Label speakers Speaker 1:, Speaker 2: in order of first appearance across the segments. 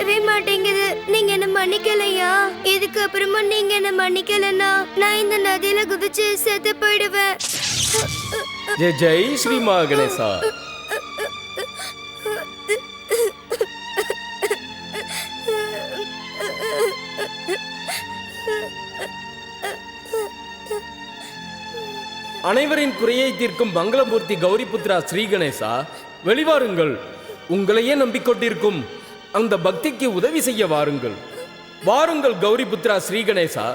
Speaker 1: வரவே மாட்டேங்குது. நீங்க என்ன மன்னிக்கலையா? இதுக்கு அப்புறமா நீங்க என்ன மன்னிக்கலன்னா நான் இந்த நதியில குதிச்சு செத்து போயிடுவேன்.
Speaker 2: ஜெய் ஜெய் ஸ்ரீ மகணேசா. அனைவரின் குறையை தீர்க்கும் மங்களமூர்த்தி கௌரிபுத்ரா ஸ்ரீ கணேசா, வெளிவாருங்கள். உங்களையே நம்பிக்கொண்டிருக்கும் அந்த பக்திக்கு உதவி செய்ய வாருங்கள். வாருங்கள் கௌரிபுத்ரா ஸ்ரீ கணேசா,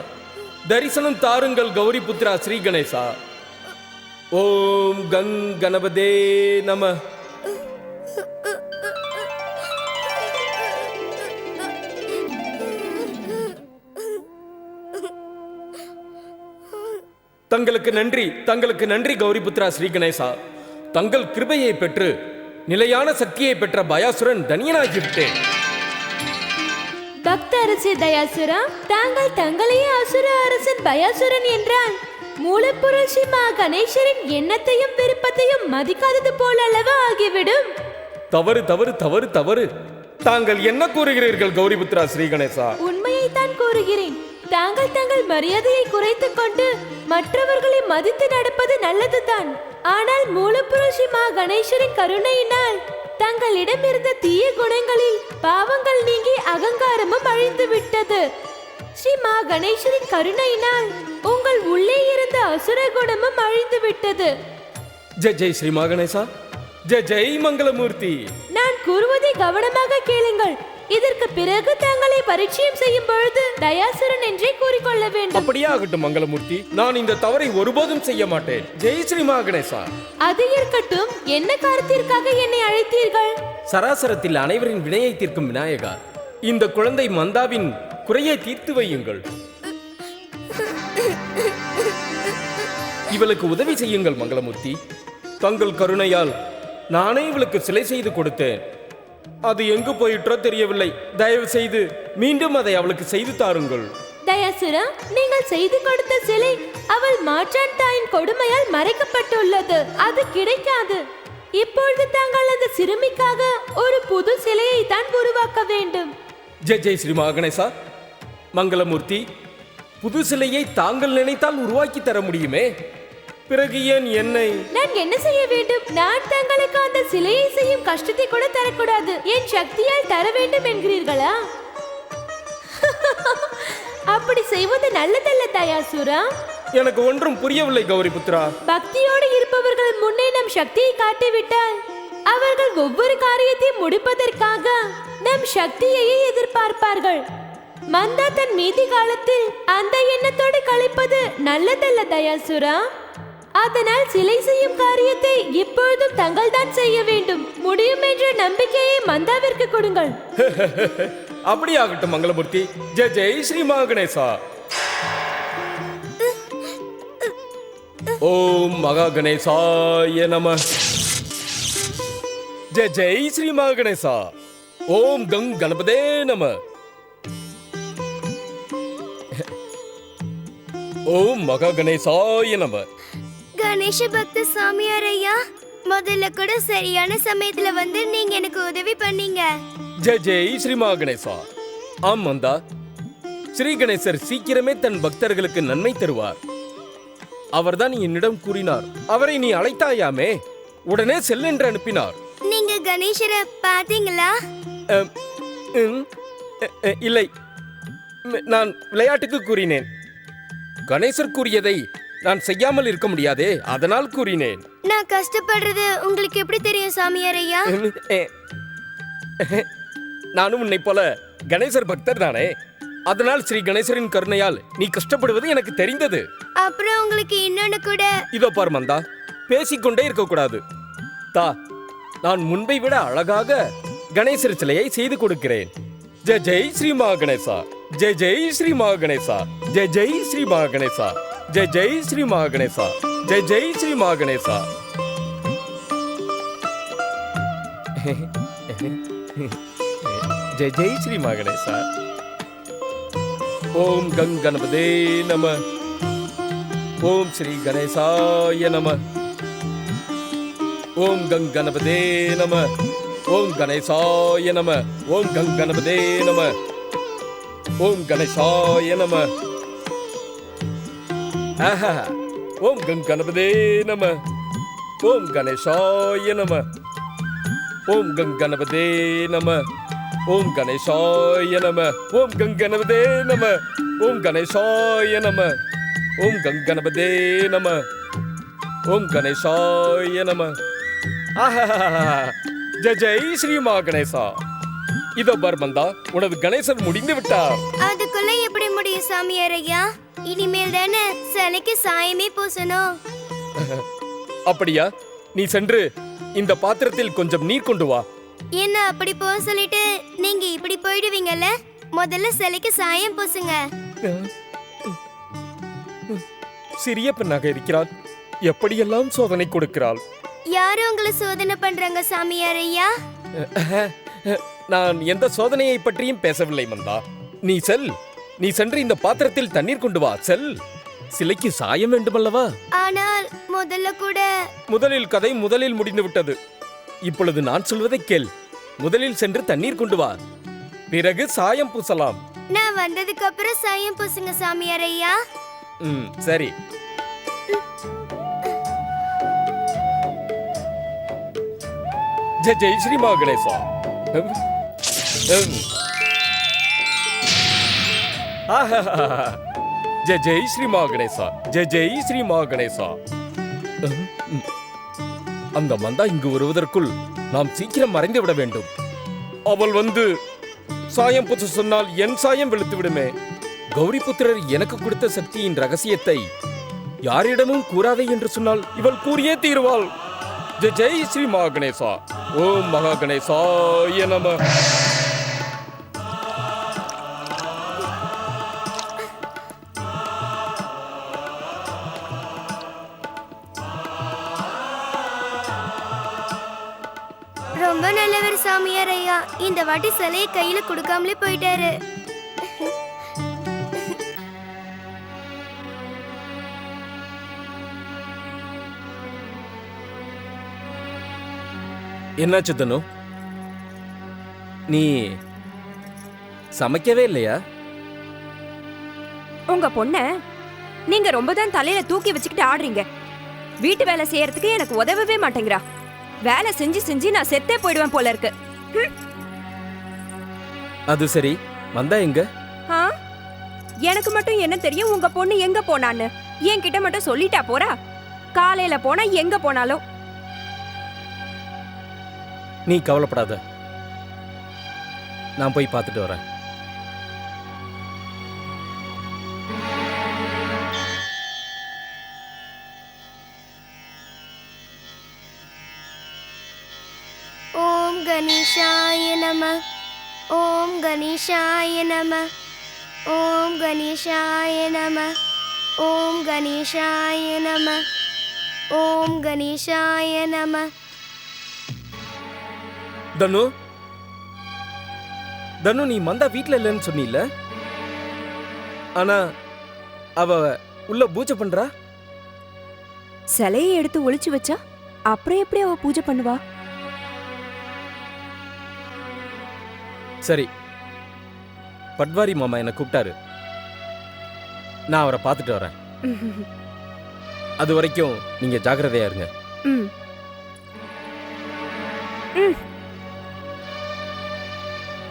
Speaker 2: தரிசனம் தாருங்கள் கௌரிபுத்ரா ஸ்ரீ கணேசா. ஓம் கங் கணபதே நம. தங்களுக்கு நன்றி, தங்களுக்கு நன்றி கௌரிபுத்ரா ஸ்ரீ கணேசா. தங்கள் கிருபையை பெற்று நிலையான சக்தியை பெற்ற பயாசுரன் தனியனாகிவிட்டேன்.
Speaker 3: பக்த அரசே தயாசுரா, தாங்கள் தங்களையே அசுர அரசன் பயாசுரன் என்றால் மூலப்பொருள் ஸ்ரீ மா கணேசரின் எண்ணத்தையும் விருப்பத்தையும் மதிக்காதது போல அளவு ஆகிவிடும்.
Speaker 2: தவறு தவறு தவறு தவறு. தாங்கள் என்ன கூறுகிறீர்கள் கௌரிபுத்ரா ஸ்ரீ கணேசா?
Speaker 3: உண்மையை தான் கூறுகிறேன். தாங்கள் தங்கள் மரியாதையை குறைத்துக் கொண்டு மற்றவர்களை மதித்து நடப்பது நல்லதுதான். ஆனால் மூலப்பொருள் ஸ்ரீ மா கணேசரின் கருணையினால் தங்களிடம் இருந்த தீய குணங்களில் பாவங்கள் நீங்கி அகங்காரமும் அழிந்து விட்டது. ஸ்ரீ மா கணேசரின் கருணையினால் உங்கள் உள்ளே இருந்த அசுர குணமும் அழிந்து விட்டது.
Speaker 2: ஜெய் ஜெய் ஸ்ரீ மகணேசா, ஜெய் ஜெய் மங்களமூர்த்தி.
Speaker 3: நான் கூறுவதை கவனமாக கேளுங்கள். இதற்கு பிறகு தங்களை பரிச்சயம் செய்யும் பொழுது தயாசுரன் என்றே கூறிக்கொள்ள வேண்டும்.
Speaker 2: அப்படியே ஆகட்டும் மங்களமூர்த்தி, நான் இந்த தவறை ஒருபோதும் செய்ய மாட்டேன். ஜெய் ஸ்ரீ மகணேசா.
Speaker 3: அது இருக்கட்டும், என்ன காரணத்திற்காக என்னை அழைத்தீர்கள்?
Speaker 2: சராசரத்தில் அனைவரின் வினையை தீர்க்கும் விநாயகா, இந்த குழந்தை மந்தாவின் குறையை தீர்த்து வையுங்கள். இவளுக்கு உதவி செய்யுங்கள் மங்களமூர்த்தி. தங்கள் கருணையால் நானே இவளுக்கு சிலை செய்து கொடுத்தேன். அது எங்கு போயிற்றோ தெரியவில்லை. தயவு செய்து மீண்டும் அதை அவளுக்கு செய்து தாருங்கள்.
Speaker 3: தயாசுரா, நீங்கள் செய்து கொடுத்த சிலை அவள் மாற்றான் தாயின் கொடுமையால் மறைக்கப்பட்டுள்ளது. அது கிடைக்காது. இப்பொழுது தாங்கள் அந்த சிறுமிக்காக ஒரு புது சிலையை தான் உருவாக்க வேண்டும்.
Speaker 2: ஜெய் ஜெய் ஸ்ரீ மகணேசா. மங்களமூர்த்தி, புது சிலையை தாங்கள் நினைத்தால் உருவாக்கி தர முடியுமே, பிறகு ஏன் என்னை?
Speaker 3: நான் என்ன செய்ய வேண்டும்? நான் தங்களுக்கு அந்த சிலையை செய்யும் கஷ்டத்தை கூட தரக்கூடாது, என் சக்தியால் தர வேண்டும் என்கிறீர்களா? அப்படி செய்வது நல்லதல்ல தயாசுரா.
Speaker 2: எனக்கு ஒன்றும் புரியவில்லை கௌரிபுத்ரா.
Speaker 3: பக்தியோடு இருப்பவர்கள் முன்னே நம் சக்தியை காட்டிவிட்டால் அவர்கள் ஒவ்வொரு காரியத்தையும் முடிப்பதற்காக நம் சக்தியையே எதிர்பார்ப்பார்கள். மந்தா தன் மீதி காலத்தில் அந்த எண்ணத்தோடு கழிப்பது நல்லதல்ல தயாசுரா. அதனால் சிலை செய்யும் காரியத்தை இப்பொழுதும் தங்கள் தான் செய்ய வேண்டும். முடியும் என்ற நம்பிக்கையை மந்தாவிற்கு கொடுங்கள்.
Speaker 2: அப்படியாகட்டும் மங்களமூர்த்தி. ஜெய் ஜெய் ஸ்ரீ மகணேசா. ஓம் மகா கணேசாய நம. ஜெய் ஜெய் ஸ்ரீ மகணேசா. ஓம் கங் கணபதே நம. ஓம் மகா கணேசாய நம.
Speaker 1: கணேச பக்த சாமியார் ஐயா, முதல்ல கூட சரியான சமயத்துல வந்து நீங்க எனக்கு உதவி பண்ணீங்க.
Speaker 2: ஜெய் ஜெய் ஸ்ரீ மகணேசா. ஆம் மந்தா, ஸ்ரீ கணேசர் சீக்கிரமே தன் பக்தர்களுக்கு நன்மை தருவார். அவர்தான் என்னிடம் கூறினார். அவரை நீ அழைத்தாயாமே, உடனே செல் என்று அனுப்பினார்.
Speaker 1: நீங்க கணேசரை பாத்தீங்களா?
Speaker 2: இல்லை, நான் விளையாட்டுக்கு கூறினேன். கணேசர் கூறியதை நான் செய்யாமல் இருக்க முடியாதே, அதனால் கூறினேன்.
Speaker 1: நான் கஷ்டப்படுறது உங்களுக்கு எப்படி தெரியும் சாமியார் ஐயா?
Speaker 2: நானும் உன்னை போல கணேசர் பக்தர் தானே, அதனால் ஸ்ரீ கணேசரின் கருணையால் நீ கஷ்டப்படுவது எனக்கு தெரிந்தது.
Speaker 1: அப்புறம் உங்களுக்கு இன்னொன்னு கூட.
Speaker 2: இதோ பார் மந்தா, பேசிக்கொண்டே இருக்க கூடாது. தா, நான் முன்பை விட அழகாக கணேசர் சிலையை செய்து கொடுக்கிறேன். ஜெய் ஜெய் ஸ்ரீ மகணேசா. ஜெய் ஜெய் ஸ்ரீ மகணேசா. ஜெய் ஜெய் ஸ்ரீ மகணேசா. ஜெய் ஜெய் ஸ்ரீ மகணேசா. ஜெய் ஜெய் ஸ்ரீ மகணேசா. ஜெய் ஜெய் ஸ்ரீ மகணேசா. ஓம் கங் கணபதே நம. ஓம் ஸ்ரீ கணேசாய நம. ஓம் கங் கணபதே நம. ஓம் கணேசாய நம. ஓம் கங்கணபதே நம. ஓம் கணேசாய நம. ஆஹா. ஓம் கங்கணபதே நம. ஓம் கணேசாய நம. ஓம் கங்கணபதே நம. ஓம் கணேசாய நம. ஓம் கங்கணபதே நம. ஓம் கணேசாய நம. ஓம் கங்கணபதே நம. ஓம் கணேசாய நம. ஆஹா. ஜெய் ஜெய் ஸ்ரீ மா கணேசா. இதோ பர்மந்தா, உனது கணேசன் முடிந்து விட்டார்.
Speaker 1: அதுக்குள்ள எப்படி முடியும் சாமியார் ஐயா? இனிமேல் தானே சிலைக்கு சாயமே பூசணும்.
Speaker 2: அப்படியா? நீ சென்று இந்த பாத்திரத்தில் கொஞ்சம் நீர் கொண்டு வா.
Speaker 1: என்ன அப்படி போக சொல்லிட்டு நீங்க இப்படி போயிடுவீங்கல்ல? முதல்ல சிலைக்கு சாயம் பூசுங்க.
Speaker 2: சிறிய பெண்ணாக இருக்கிறாள், எப்படியெல்லாம் சோதனை கொடுக்கிறாள்.
Speaker 1: யாரு உங்களை சோதனை பண்றாங்க சாமியார் ஐயா?
Speaker 2: நான் எந்த சோதனையை பற்றியும் பேசவில்லை மந்தா. நீ செல். நீ சென்று இந்த பாத்திரத்தில் தண்ணீர் கொண்டு வா. செல். சிலைக்கு சாயம் வேண்டுமல்லவா?
Speaker 1: ஆனால் முதல்ல கூட
Speaker 2: முதலில் கதை முதலில் முடிந்து விட்டது. இப்பொழுது நான் சொல்வதை கேள். முதலில் சென்று தண்ணீர் கொண்டு வா, பிறகு சாயம் பூசலாம்.
Speaker 1: நான் வந்ததுக்கு அப்புறம் சாயம் பூசுங்க சாமியார் ஐயா.
Speaker 2: சரி. ஜெய் ஜெய் ஸ்ரீ மா கணேசா. ஜெய் ஜெய் ஸ்ரீ மா கணேசா. ஜெய் ஜெய் ஸ்ரீ மா கணேசா. அந்த மந்தா இங்கு வருவதற்குள் நாம் சீக்கிரம் மறைந்து விட வேண்டும். அவள் வந்து சாயம் பூச சொன்னால் என் சாயம் வெளுத்து விடுமே. கௌரி புத்திரர் எனக்கு கொடுத்த சக்தியின் ரகசியத்தை யாரிடமும் கூறாதே என்று சொன்னால் இவள் கூறியே தீருவாள். ஜெய் ஜெய் ஸ்ரீ மா கணேசா. ஓம் மகா கணேசாய நம.
Speaker 1: ரொம்ப நல்லவர் சாமியார் ஐயா. இந்த வாட்டி சிலையை கையில கொடுக்காமலே போயிட்டாரு.
Speaker 2: என்னாச்சு தனு? நீ சமைக்கவே இல்லையா?
Speaker 4: உங்க பொண்ண நீங்க ரொம்ப தான் தலையில தூக்கி வச்சுக்கிட்டு ஆடுறீங்க. வீட்டு வேலை செய்யறதுக்கு எனக்கு உதவவே மாட்டேங்கிறா. வேலை செஞ்சு செஞ்சு நான் செத்தே போயிடுவேன் போல இருக்கு.
Speaker 2: அது சரி, மந்தா எங்க?
Speaker 4: ஆ? எனக்கு மட்டும் என்ன தெரியும் உங்க பொண்ணு எங்க போனான்னு? என்கிட்ட மட்டும் சொல்லிட்டா போறா? காலையில போனா எங்க போனாலும்.
Speaker 2: நீ கவலைப்படாத, நான் போய் பார்த்துட்டு வரேன்.
Speaker 1: ஓம் கணேசாய நம. ஓம் கணேசாய நம. ஓம் கணேசாய நம. ஓம் கணேசாய நம. ஓம் கணேசாய நம.
Speaker 2: தனு, தனு, நீ மந்தா வீட்ல இல்லைன்னு சொன்னீல, ஆனா அவ உள்ள பூஜை பண்றா.
Speaker 4: சிலையை எடுத்து ஒளிச்சு வச்சா அப்புறம் எப்படி அவ பூஜை பண்ணுவா?
Speaker 2: சரி, பட்வாரி மாமா என்னை கூப்பிட்டாரு, நான் அவரை பார்த்துட்டு வரேன். அது வரைக்கும் நீங்க ஜாக்கிரதையா இருங்க.
Speaker 4: ம். ம்.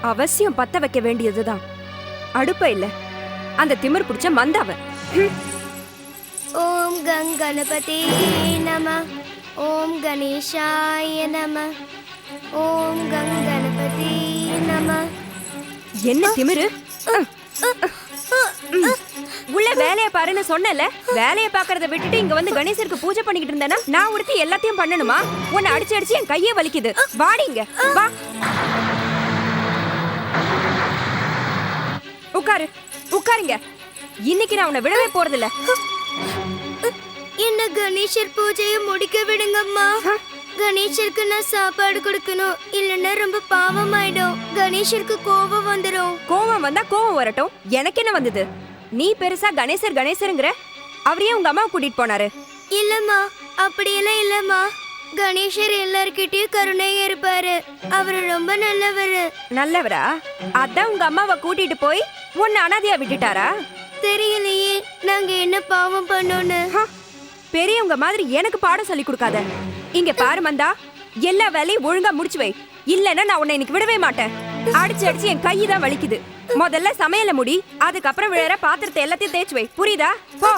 Speaker 4: அவசியம் பத்த வைக்க வேண்டியதுதான். அடுப்ப இல்ல, அந்த திமிர் பிடிச்ச மந்தாவ.
Speaker 1: ஓம் கங்கணபதி நம. ஓம் கணேசாய நம. ஓம் கங்கணபதி நம.
Speaker 4: என்ன திமிரு? உள்ள வேலைய பாருன்னு சொன்னல. வேலைய பாக்குறத விட்டுட்டு இங்க வந்து கணேசருக்கு பூஜை பண்ணிக்கிட்டு இருந்தேனா நான் உடுத்தி எல்லாத்தையும் பண்ணணுமா? உன்னை அடிச்சு அடிச்சு என் கையே வலிக்குது. வாடிங்க, வா. உட்காரு, உட்காருங்க. இன்னைக்கு நான் உன்னை விடவே போறதில்ல.
Speaker 1: என்ன கணேசர் பூஜையை முடிக்க விடுங்கம்மா. கணேசருக்கு நான் சாப்பாடு கொடுக்கணும், இல்லைன்னா ரொம்ப பாவமாயிடும். கணேசருக்கு கோபம் வந்துடும்.
Speaker 4: கோவம் வந்தா கோவம் வரட்டும், எனக்கு என்ன வந்தது? நீ பெருசா கணேசர் கணேசருங்கிற. அவரையே உங்க அம்மா கூட்டிட்டு போனாரு.
Speaker 1: இல்லம்மா, அப்படியெல்லாம் இல்லம்மா. கணேசர் எல்லார்கிட்டயும் கருணையா இருப்பாரு. அவரு ரொம்ப நல்லவரு.
Speaker 4: நல்லவரா? அதான் உங்க அம்மாவை கூட்டிட்டு போய் உன்னை அனாதையா விட்டுட்டாரா?
Speaker 1: தெரியலையே நாங்க என்ன பாவம் பண்ணோன்னு.
Speaker 4: பெரியவங்க மாதிரி எனக்கு பாடம் சொல்லி கொடுக்காத. இங்க பாரு மந்தா, எல்லா வேலையும் ஒழுங்கா முடிச்சு வை. இல்லன்னா நான் உன்னை இன்னைக்கு விடவே மாட்டேன். அடிச்சு அடிச்சு என் கை தான் வலிக்குது. முதல்ல சமையல முடி, அதுக்கப்புறம் விழற பாத்திரத்தை எல்லாத்தையும் தேய்ச்சு வை. புரியுதா? போ.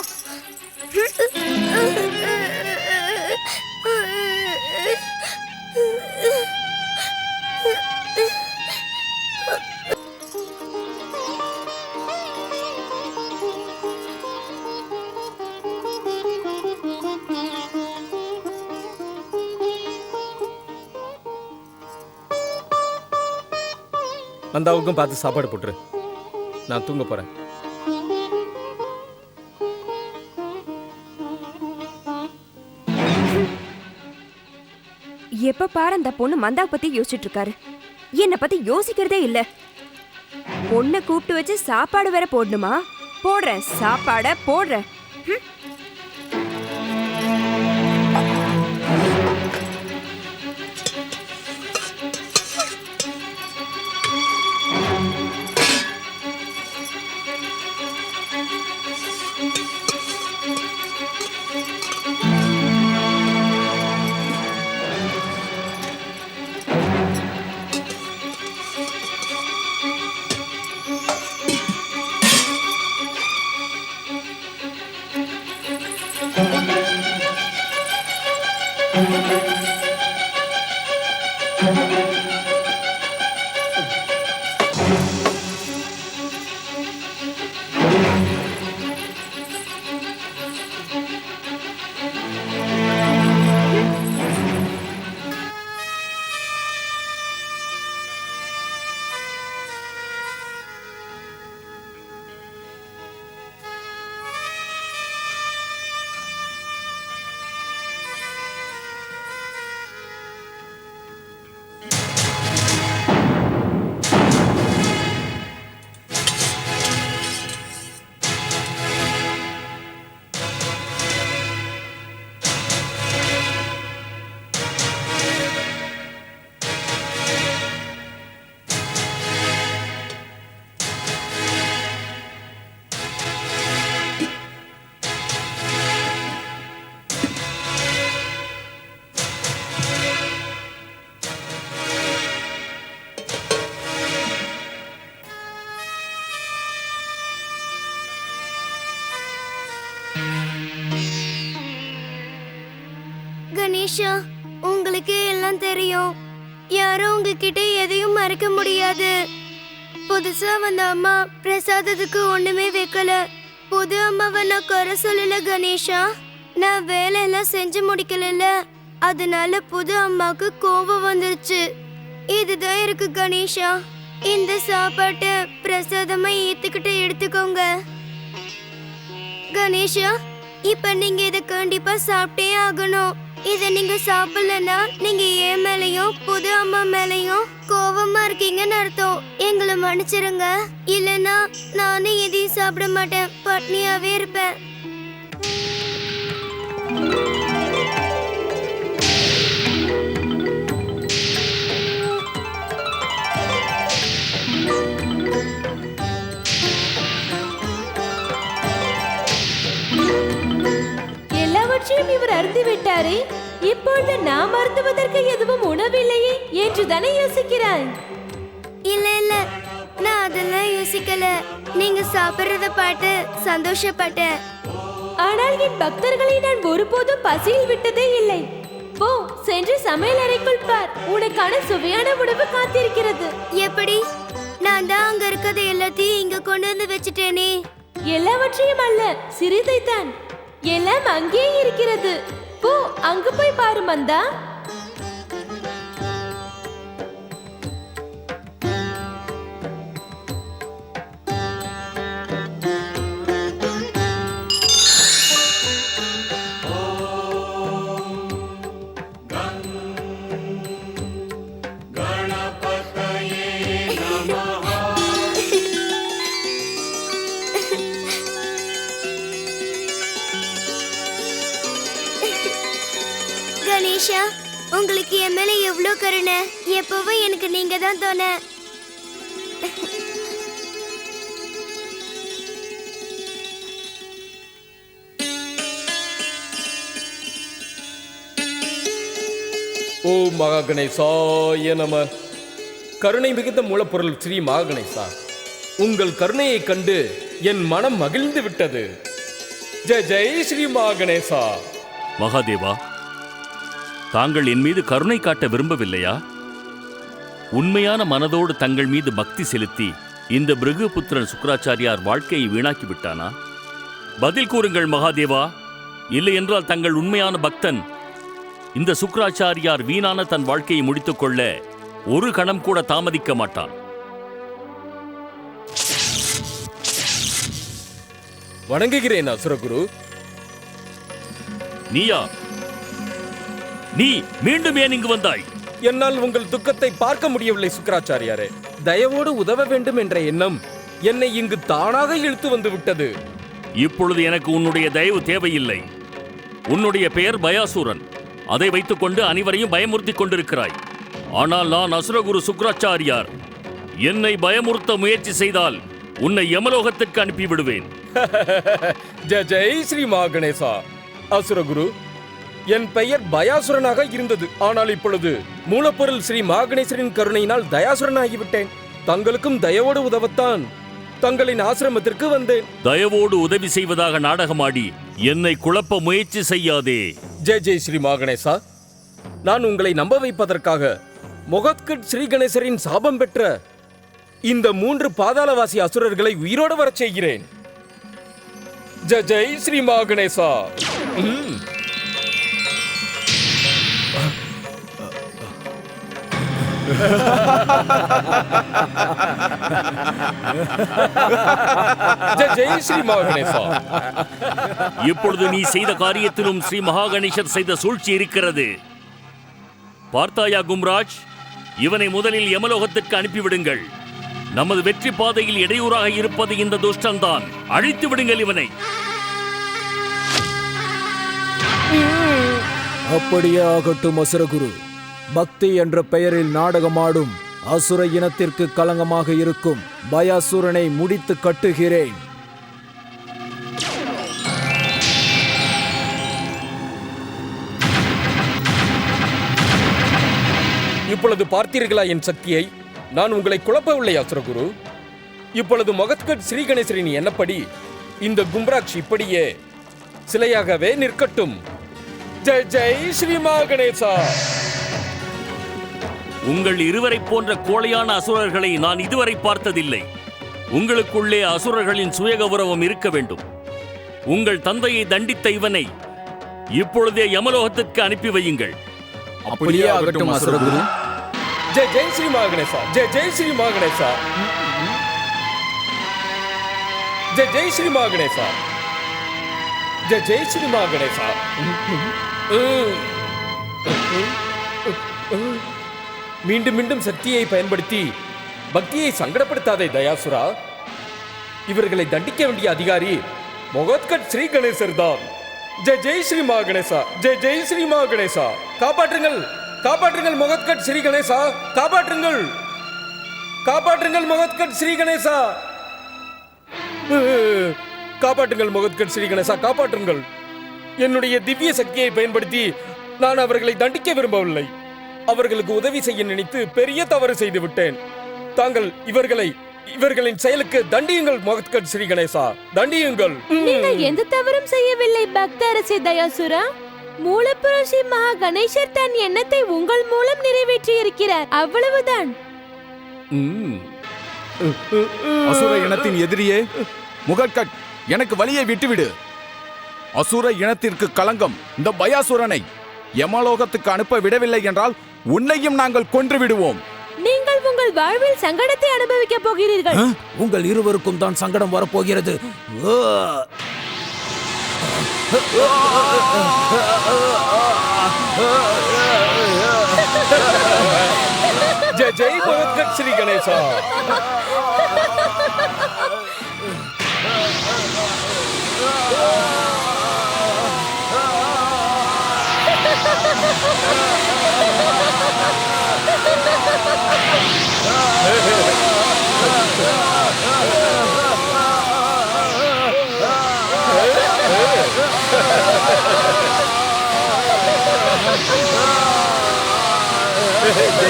Speaker 2: மந்தாவுக்கும் பார்த்து சாப்பாடு போட்டுரு. நான் தூங்க போறேன்.
Speaker 4: எப்ப பாரு அந்த பொண்ணு மந்தாவை பத்தி யோசிச்சுட்டு இருக்காரு. என்னை பத்தி யோசிக்கிறதே இல்ல. பொண்ணை கூப்பிட்டு வச்சு சாப்பாடு வேற போடணுமா? போடுறேன், சாப்பாட போடுறேன்.
Speaker 1: கணேஷா, உங்களுக்கு எல்லாம் தெரியும். யாரும் உங்ககிட்ட எதையும் மறைக்க முடியாது. புதுசா வந்த அம்மா பிரசாதத்துக்கு ஒண்ணுமே வைக்கல. புது அம்மாவை நான் குறை சொல்லல கணேஷா. நான் வேலையெல்லாம் செஞ்சு முடிக்கல. அதனால புது அம்மாவுக்கு கோபம் வந்துருச்சு. இதுதான் இருக்கு கணேஷா. இந்த சாப்பாட்டை பிரசாதமா ஏத்துக்கிட்டு எடுத்துக்கோங்க கணேஷா. இப்ப நீங்க இதை கண்டிப்பா சாப்பிட்டே ஆகணும். இதை நீங்க சாப்பிடலன்னா நீங்க என் மேலையும் புது அம்மா மேலையும் கோபமா இருக்கீங்கன்னு அர்த்தம். எங்களை மன்னிச்சிருங்க. இல்லைன்னா நானும் எதையும் சாப்பிட மாட்டேன், பட்னியாவே இருப்பேன்.
Speaker 3: எல்லாவற்றையும் இவர் அருந்தி விட்டாரே, இப்பொழுது நாம் அருந்துவதற்கு எதுவும் உணவில்லையே என்று தானே யோசிக்கிறாய்?
Speaker 1: இல்ல இல்ல, நான் அதெல்லாம் யோசிக்கல. நீங்க சாப்பிடுறத பார்த்து சந்தோஷப்பட்டேன்.
Speaker 3: ஆனால் என் பக்தர்களை நான் ஒருபோதும் பசியில் விட்டதே இல்லை. போ, சென்று சமையல் அறைக்குள் பார், உனக்கான சுவையான உணவு காத்திருக்கிறது.
Speaker 1: எப்படி? நான் தான் அங்க இருக்கிறது எல்லாத்தையும் இங்க கொண்டு வந்து வச்சுட்டேனே.
Speaker 3: எல்லாவற்றையும் அல்ல, சிறிதைத்தான். எல்லாம் அங்கே இருக்கிறது. போ, அங்கு போய் பாரு மந்தா.
Speaker 1: கணேஷா, உங்களுக்கு என் மேல எவ்வளோ கருணை. எப்பவும் எனக்கு நீங்க தான் தோணை.
Speaker 2: ஓ மகா கணேசாய நம. கருணை மிகுந்த மூலப்பொருள் ஸ்ரீ மகா கணேசா, உங்கள் கருணையை கண்டு என் மனம் மகிழ்ந்து விட்டது. ஜெய் ஜெய் ஸ்ரீ மகா கணேசா.
Speaker 5: மகாதேவா, தாங்கள் என் மீது கருணை காட்ட விரும்பவில்லையா? உண்மையான மனதோடு தங்கள் மீது பக்தி செலுத்தி இந்த பிருகுபுத்திரன் சுக்கராச்சாரியார் வாழ்க்கையை வீணாக்கி விட்டானா? பதில் கூறுங்கள் மகாதேவா. இல்லை என்றால் தங்கள் உண்மையான பக்தன் இந்த சுக்கராச்சாரியார் வீணான தன் வாழ்க்கையை முடித்துக் கொள்ள ஒரு கணம் கூட தாமதிக்க மாட்டான்.
Speaker 2: வணங்குகிறேன் அசுரகுரு.
Speaker 5: நீயா? நீ மீண்டும் ஏன் இங்கு வந்தாய்?
Speaker 2: என்னால் உங்கள் துக்கத்தை பார்க்க முடியவில்லை சுக்கராச்சாரியாரே. தயவோடு உதவ வேண்டும் என்ற எண்ணம் என்னை இங்கு தானாக இழுத்து வந்து விட்டது.
Speaker 5: இப்பொழுது எனக்கு உன்னுடைய தயவு தேவையில்லை. உன்னுடைய பெயர் பயாசூரன். அதை வைத்துக்கொண்டு அனைவரையும் பயமுறுத்திக் கொண்டிருக்கிறாய். ஆனால் நான் அசுரகுரு சுக்கராச்சாரியார். என்னை பயமுறுத்த முயற்சி செய்தால் உன்னை யமலோகத்திற்கு அனுப்பிவிடுவேன்.
Speaker 2: ஜெய் ஜெய் ஸ்ரீ மகா கணேசா. அசுரகுரு, என் பெயர் பயாசுரனாக இருந்தது. ஆனால் இப்பொழுது மூலப்பொருள் ஸ்ரீ மகா கணேசரின் கருணையினால் தயாசுரனாகிவிட்டேன். தங்களுக்கும் தயவோடு உதவத்தான் தங்களின் ஆசிரமத்திற்கு வந்தேன்.
Speaker 5: தயவோடு உதவி செய்வதாக நாடகமாடி என்னை குழப்ப முயற்சி செய்யாதே.
Speaker 2: ஜெய் ஜெய் ஸ்ரீ மகா கணேசா. நான் உங்களை நம்ப வைப்பதற்காக மொகத்கட் ஸ்ரீ கணேசரின் சாபம் பெற்ற இந்த 3 பாதாளவாசி அசுரர்களை உயிரோடு வரச் செய்கிறேன். ஜெய் ஜெய் ஸ்ரீ மகா கணேசா. ஜெய் ஜெய் ஸ்ரீ மகா கணேசா.
Speaker 5: இப்பொழுது நீ செய்த காரியத்திலும் ஸ்ரீ மகா கணேசர் செய்த சூழ்ச்சி இருக்கிறது. பார்த்தாயா கும்ராஜ்? இவனை முதலில் யமலோகத்திற்கு அனுப்பிவிடுங்கள். நமது வெற்றி பாதையில் இடையூறாக இருப்பது இந்த துஷ்டன்தான். அழித்து விடுங்கள் இவனை.
Speaker 6: அப்படியே ஆகட்டும் அசுரகுரு. பக்தி என்ற பெயரில் நாடகமாடும் அசுர இனத்திற்கு களங்கமாக இருக்கும் பயாசுரனை முடித்து கட்டுகிறேன்.
Speaker 2: இப்பொழுது பார்த்தீர்களா என் சக்தியை? நான் உங்களை குழப்பவில்லை அசுரகுரு. இப்பொழுது மொகத்கட் ஸ்ரீ கணேசரின் எண்ணப்படி இந்த கும்ராஜ் இப்படியே சிலையாகவே நிற்கட்டும். ஜெய் ஜெய் ஸ்ரீ மகா கணேசா.
Speaker 5: உங்கள் இருவரை போன்ற கோழையான அசுரர்களை நான் இதுவரை பார்த்ததில்லை. உங்களுக்குள்ளே அசுரர்களின் சுயகௌரவம் இருக்க வேண்டும். உங்கள் தந்தையை தண்டித்த இவனை இப்பொழுதே யமலோகத்திற்கு அனுப்பி வையுங்கள்.
Speaker 6: அப்படியே ஆகட்டும் அசுரகுரு.
Speaker 2: ஜெய் ஜெய் ஸ்ரீ மகா கணேசா. ஜெய் ஜெய் ஸ்ரீ மகா கணேசா. ஜெய் ஜெய் ஸ்ரீ மகா கணேசா. ஜெய் ஜெய் ஸ்ரீ மகா கணேசா. மீண்டும் மீண்டும் சக்தியை பயன்படுத்தி பக்தியை சங்கடப்படுத்தாதே தயாசுரா. இவர்களை தண்டிக்க வேண்டிய அதிகாரி மொகத்கட் ஸ்ரீ கணேசர் தான். ஜெய் ஜெய் ஸ்ரீ மகா கணேசா. ஜெய் ஜெய் ஸ்ரீ மகா கணேசா. காப்பாற்றுங்கள், காப்பாற்றுங்கள் மொகத்கட் ஸ்ரீ கணேசா. காப்பாற்றுங்கள், காப்பாற்றுங்கள் மொகத்கட் ஸ்ரீ கணேசா. காப்பாற்றுங்கள் மொகத்கட் ஸ்ரீ கணேசா. காப்பாற்றுங்கள். என்னுடைய திவ்ய சக்தியை பயன்படுத்தி நான் அவர்களை தண்டிக்க விரும்பவில்லை. அவர்களுக்கு உதவி செய்ய நினைத்து பெரிய தவறு செய்து விட்டேன். தாங்கள் இவர்களின் செயலுக்கு தண்டியுங்கள் மொகத்கட் ஸ்ரீ கணேசா. தண்டியுங்கள்.
Speaker 3: நீங்கள் எந்த தவறும் செய்யவில்லை பக்த அரசே தயாசுரா. மூலப்பொருள் ஸ்ரீ மகா கணேசர் தன் எண்ணத்தை உங்கள் மூலம் நிறைவேற்றி இருக்கிறார். அவ்வளவுதான்.
Speaker 7: அசுர இனத்தின் எதிரியே முகத்கட், எனக்கு வழியை விட்டுவிடு. அசுர இனத்திற்கு களங்கம் இந்த பயாசுரனை யமலோகத்துக்கு அனுப்ப விடவில்லை என்றால் உன்னையும் நாங்கள் கொன்று விடுவோம்.
Speaker 3: நீங்கள் உங்கள் வாழ்வில் சங்கடத்தை அனுபவிக்க போகிறீர்கள்.
Speaker 6: உங்கள் இருவருக்கும் தான் சங்கடம் வரப்போகிறது.
Speaker 2: ஜெய் ஜெய் மொகத்கட் ஸ்ரீ கணேசா.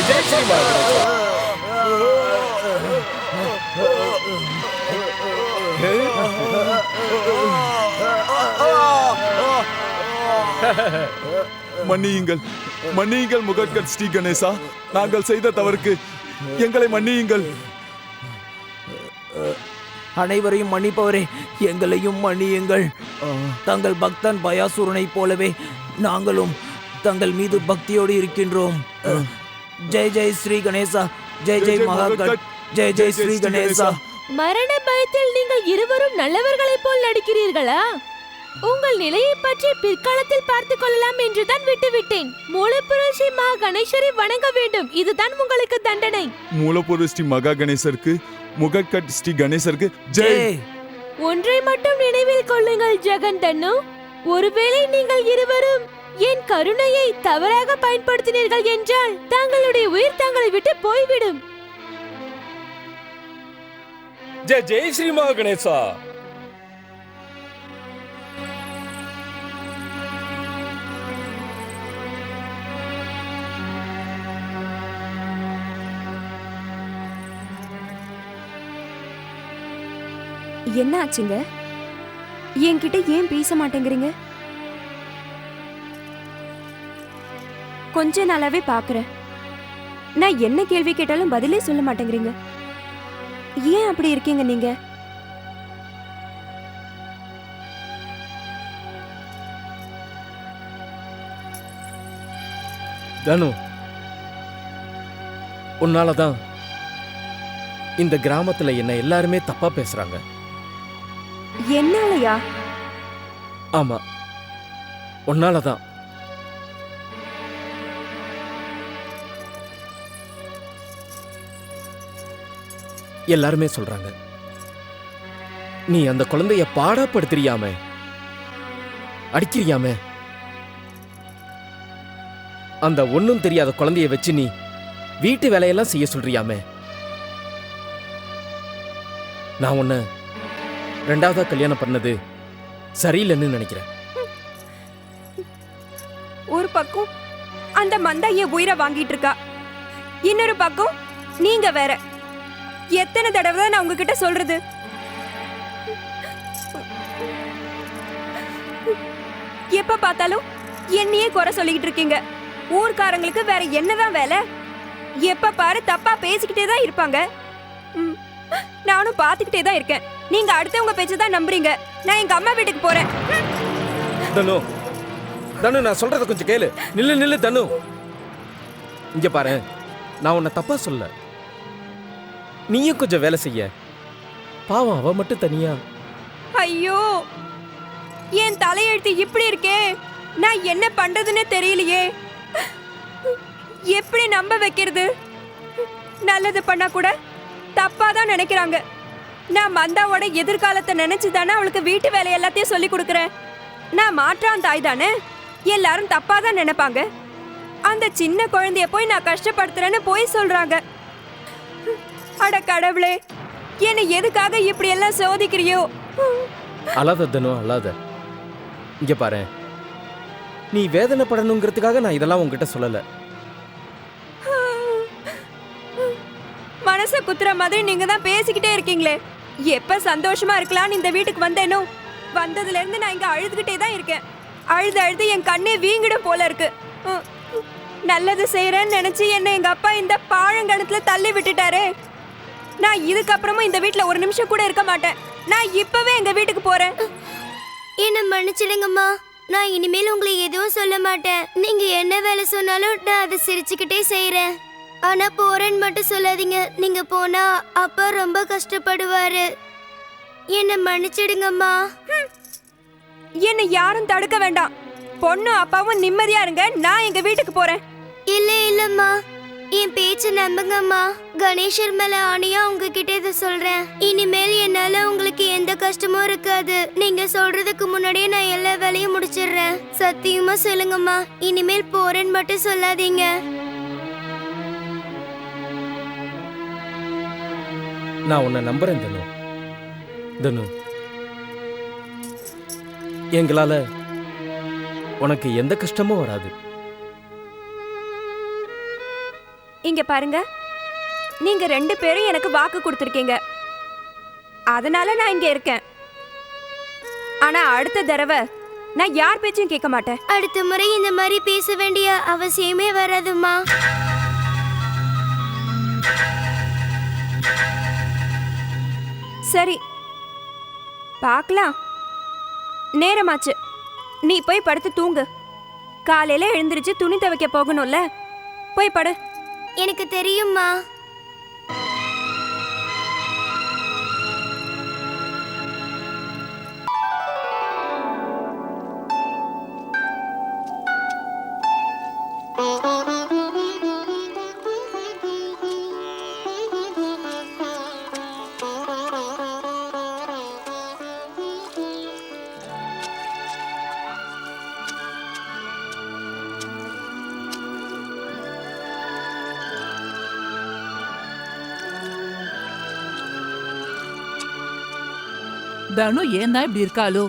Speaker 2: ஜெய் ஸ்ரீ மகாகணேசா.
Speaker 7: மன்னியுங்கள், மன்னியுங்கள் முகட்கட் ஸ்ரீ கணேசா. நாங்கள் செய்த தவறுக்கு எங்களை மன்னியுங்கள்.
Speaker 6: அனைவரையும் மன்னிப்பவரே, எங்களையும் மன்னியுங்கள். தங்கள் பக்தன் பயாசுரனைப் போலவே நாங்களும் தங்கள் மீது பக்தியோடு இருக்கின்றோம். ஜெய் ஜெய் ஸ்ரீ கணேசா, ஜெய் ஜெய் மகாகட், ஜெய் ஜெய் ஸ்ரீ கணேசா.
Speaker 3: மரண பயத்தில் நீங்கள் இருவரும் நல்லவர்களைப் போல் நடிக்கிறீர்களா? உங்கள் நிலையை பற்றி பிற்காலத்தில் பார்த்துக் கொள்ளலாம் என்றுதான் விட்டுவிட்டேன். மூலப்பொருள் ஸ்ரீ மகா கணேசரை வணங்க வேண்டும். இதுதான் உங்களுக்கு தண்டனை.
Speaker 7: மூலப்பொருள் ஸ்ரீ மகா கணேசருக்கு, முகட்கட் ஸ்ரீ கணேசருக்கு ஜெய்.
Speaker 3: ஒன்றை மட்டும் நினைவில் கொள்ளுங்கள் ஜெகந்தன்னு, ஒருவேளை நீங்கள் இருவரும் என் கருணையை தவறாக பயன்படுத்தினீர்கள் என்றால் தங்களுடைய உயிர் தங்களை விட்டு போய்விடும்.
Speaker 2: ஜெய் ஜெய் ஸ்ரீ மகாகணேசா.
Speaker 4: என்ன ஆச்சுங்க? என்கிட்ட ஏன் பேச மாட்டேங்கிறீங்க? கொஞ்ச நாளாவே பாக்குறேன். நான் என்ன கேள்வி கேட்டாலும் பதிலே சொல்ல மாட்டேங்கிறீங்க. ஏன் அப்படி இருக்கீங்க நீங்க?
Speaker 2: தனு, உன்னாலதான் இந்த கிராமத்துல என்ன எல்லாருமே தப்பா பேசுறாங்க.
Speaker 4: என்னாலயா?
Speaker 2: ஆமா, உன்னாலதான். எல்லாருமே சொல்றாங்க நீ அந்த குழந்தைய பாடப்படுத்துறியாம, அடிக்கிறியாம. அந்த ஒண்ணும் தெரியாத குழந்தைய வச்சு நீ வீட்டு வேலையெல்லாம் செய்ய சொல்றியாம. நான் உன்னை ரெண்டாவதா கல்யாணம் பண்ணது சரியில்லைன்னு நினைக்கிறேன்.
Speaker 4: ஒரு பக்கம் அந்த மந்தா என் உயிரை வாங்கிட்டு இருக்கா, இன்னொரு பக்கம் நீங்க வேற. எத்தனை தடவை தான் நான் உங்ககிட்ட சொல்றது? எப்ப பார்த்தாலும் என்னையே குறை சொல்லிக்கிட்டு இருக்கீங்க. ஊர்க்காரங்களுக்கு வேற என்னதான் வேலை? எப்ப பாரு தப்பா பேசிக்கிட்டே தான் இருப்பாங்க. நானும் பார்த்துக்கிட்டே தான் இருக்கேன். நீங்க அடுத்தவங்க பேச்சு தான் நம்புறீங்க. நான் எங்க அம்மா வீட்டுக்கு போறேன்.
Speaker 2: தனு, தனு, நான் சொல்றத கொஞ்சம் கேளு. நில்லு நில்லு தனு. இங்க பாரு, நான் உன்னை தப்பா சொல்ல. நீயும் கொஞ்சம் வேலை செய்ய. பாவம், அவ மட்டும் தனியா.
Speaker 4: ஐயோ, என் தலையெழுத்து இப்படி இருக்கே. நான் என்ன பண்றதுன்னு தெரியலையே. எப்படி நம்ப வைக்கிறது? நல்லது பண்ணா கூட தப்பா தான் நினைக்கிறாங்க. நான் மந்தாவோட எதிர்காலத்தை நினைச்சு தானே அவளுக்கு வீட்டு வேலை எல்லாத்தையும் சொல்லி கொடுக்குறேன். நான் மாற்றான் தாய் தானே, எல்லாரும் தப்பா தான் நினைப்பாங்க. அந்த சின்ன குழந்தைய போய் நான் கஷ்டப்படுத்துறேன்னு போய் சொல்றாங்க. அட கடவுளே, என்னை எதுக்காக இப்படி எல்லாம் சோதிக்கிறியோ?
Speaker 2: அழாத தனு, அழாத. இங்க பாரு, நீ வேதனைப்படணுங்கிறதுக்காக நான் இதெல்லாம் உன்கிட்ட சொல்லல.
Speaker 4: மனச குத்துற மாதிரி நீங்க தான் பேசிக்கிட்டே இருக்கீங்களே. எப்ப சந்தோஷமா இருக்கலாம்னு இந்த வீட்டுக்கு வந்தேனோ, வந்ததுல இருந்து நான் இங்க அழுதுகிட்டே தான் இருக்கேன். அழுது அழுது என் கண்ணே வீங்கிடும் போல இருக்கு. நல்லது செய்யறேன்னு நினைச்சு என்ன எங்க அப்பா இந்த பாழங்கணத்துல தள்ளி விட்டுட்டாரே. நான் இதுக்கப்புறமும் இந்த வீட்டுல ஒரு நிமிஷம் கூட இருக்க மாட்டேன். நான் இப்பவே எங்க வீட்டுக்கு போறேன்.
Speaker 1: என்ன மன்னிச்சிடுங்கம்மா. நான் இனிமேல் உங்களை எதுவும் சொல்ல மாட்டேன். நீங்க என்ன வேலை சொன்னாலும் நான் அதை சிரிச்சுக்கிட்டே செய்யறேன். ஆனா போறேன்னு மட்டும் சொல்லாதீங்க. நீங்க போனா அப்பா ரொம்ப கஷ்டப்படுவாரு. என்ன மன்னிச்சிடுங்கம்மா.
Speaker 4: என்ன யாரும் தடுக்க வேண்டாம். பொண்ணு அப்பாவும் நிம்மதியா இருங்க. நான் எங்க வீட்டுக்கு போறேன்.
Speaker 1: இல்ல இல்லம்மா, என் பேச்சு நம்புங்கம்மா. கணேசர் மேல ஆணையா உங்ககிட்ட இதை சொல்றேன். இனிமேல் என்னால உங்களுக்கு எந்த கஷ்டமும் இருக்காது. நீங்க சொல்றதுக்கு முன்னாடியே நான் எல்லா வேலையும் முடிச்சிடுறேன். சத்தியமா சொல்லுங்கம்மா, இனிமேல் போறேன்னு மட்டும் சொல்லாதீங்க.
Speaker 2: நான் உன்னை நம்புறேன் தனு. தனு, எங்களால உனக்கு எந்த கஷ்டமும் வராது.
Speaker 4: இங்க பாருங்க, நீங்க 2 பேரும் எனக்கு வாக்கு கொடுத்துருக்கீங்க, அதனால நான் இங்க இருக்கேன். ஆனா அடுத்த தடவை நான் யார் பேச்சையும் கேட்க மாட்டேன்.
Speaker 1: அடுத்த முறை இந்த மாதிரி பேச வேண்டிய அவசியமே வராதுமா.
Speaker 4: சரி, பார்க்கலாம். நேரமாச்சு, நீ போய் படுத்து தூங்கு. காலையில எழுந்திருச்சு துணி துவைக்க போகணும்ல, போய் படு.
Speaker 1: எனக்கு தெரியும்மா.
Speaker 8: தனு ஏன் தான் இப்படி இருக்காளோ?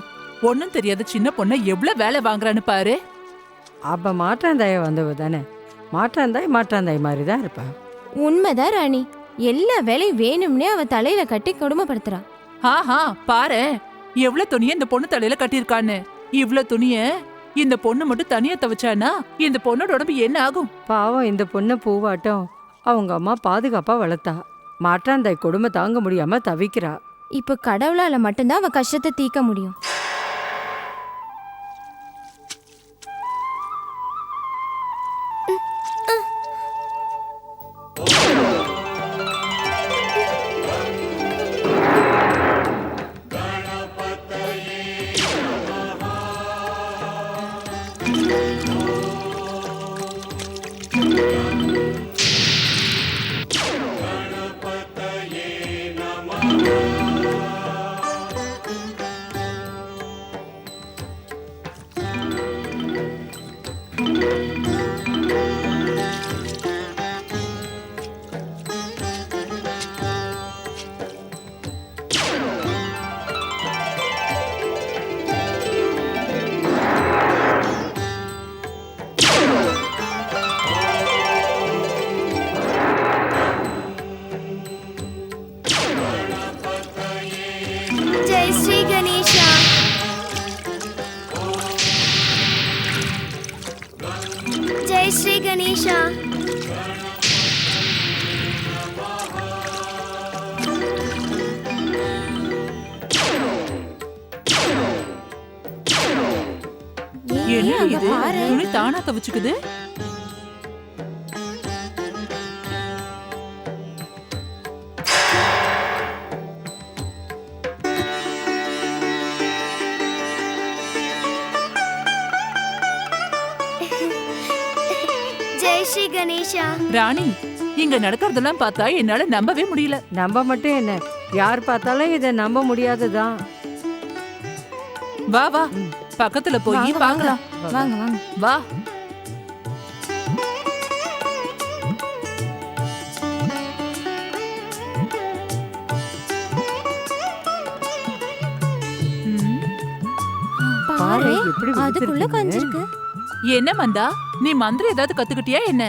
Speaker 8: ஒன்னும் தெரியாத சின்ன பொண்ணை எவ்வளவு வேலை வாங்குறான்னு பாரு.
Speaker 9: அப்ப மாற்றாந்தாய வந்தவ தானே. மாற்றாந்தாய் மாதிரி தான் இருப்பா.
Speaker 3: உண்மைதான் ராணி, எல்லா வேலையும் வேணும்னே அவ தலையில கட்டி கொடுமைப்படுத்துறா.
Speaker 8: ஆஹா, பாரு எவ்வளவு துணிய இந்த பொண்ணு தலையில கட்டியிருக்கான்னு. இவ்வளவு துணிய இந்த பொண்ணு மட்டும் தனியா துவைச்சானா இந்த பொண்ணோட உடம்பு என்ன ஆகும்?
Speaker 9: பாவம், இந்த பொண்ணை பூவாட்டம் அவங்க அம்மா பாதுகாப்பா வளர்த்தா. மாற்றாந்தாய் கொடுமை தாங்க முடியாம தவிக்கிறா.
Speaker 3: இப்ப கடவுளால மட்டும்தான் அவ கஷ்டத்தை தீர்க்க முடியும்.
Speaker 1: ஜெய் ஸ்ரீ கணேஷா. ஜெய் ஸ்ரீ கணேஷா.
Speaker 8: என்ன
Speaker 3: அங்க
Speaker 8: இது?
Speaker 3: பாரு.
Speaker 8: துணி தானா துவைச்சுக்குது.
Speaker 1: ஜெய் ஸ்ரீ கணேஷா.
Speaker 8: ராணி, இங்க நடக்கிறதெல்லாம் பார்த்தா என்னால நம்பவே முடியல.
Speaker 9: நம்ப மட்டும் என்ன, யார் பார்த்தாலும் இதை நம்ப முடியாதுதான்.
Speaker 8: வா வா, பக்கத்துல போய்
Speaker 3: வாங்க,
Speaker 8: பார்க்கலாம்.
Speaker 3: வாங்க வாங்க.
Speaker 8: வா. ம்,
Speaker 3: பாரு,
Speaker 9: எப்படி
Speaker 3: அதுக்குள்ள
Speaker 9: விழுந்திருக்குன்னு.
Speaker 3: கஞ்சிருக்கு.
Speaker 8: என்ன மந்தா, நீ மந்திரம் ஏதாவது கத்துக்கிட்டியா என்ன?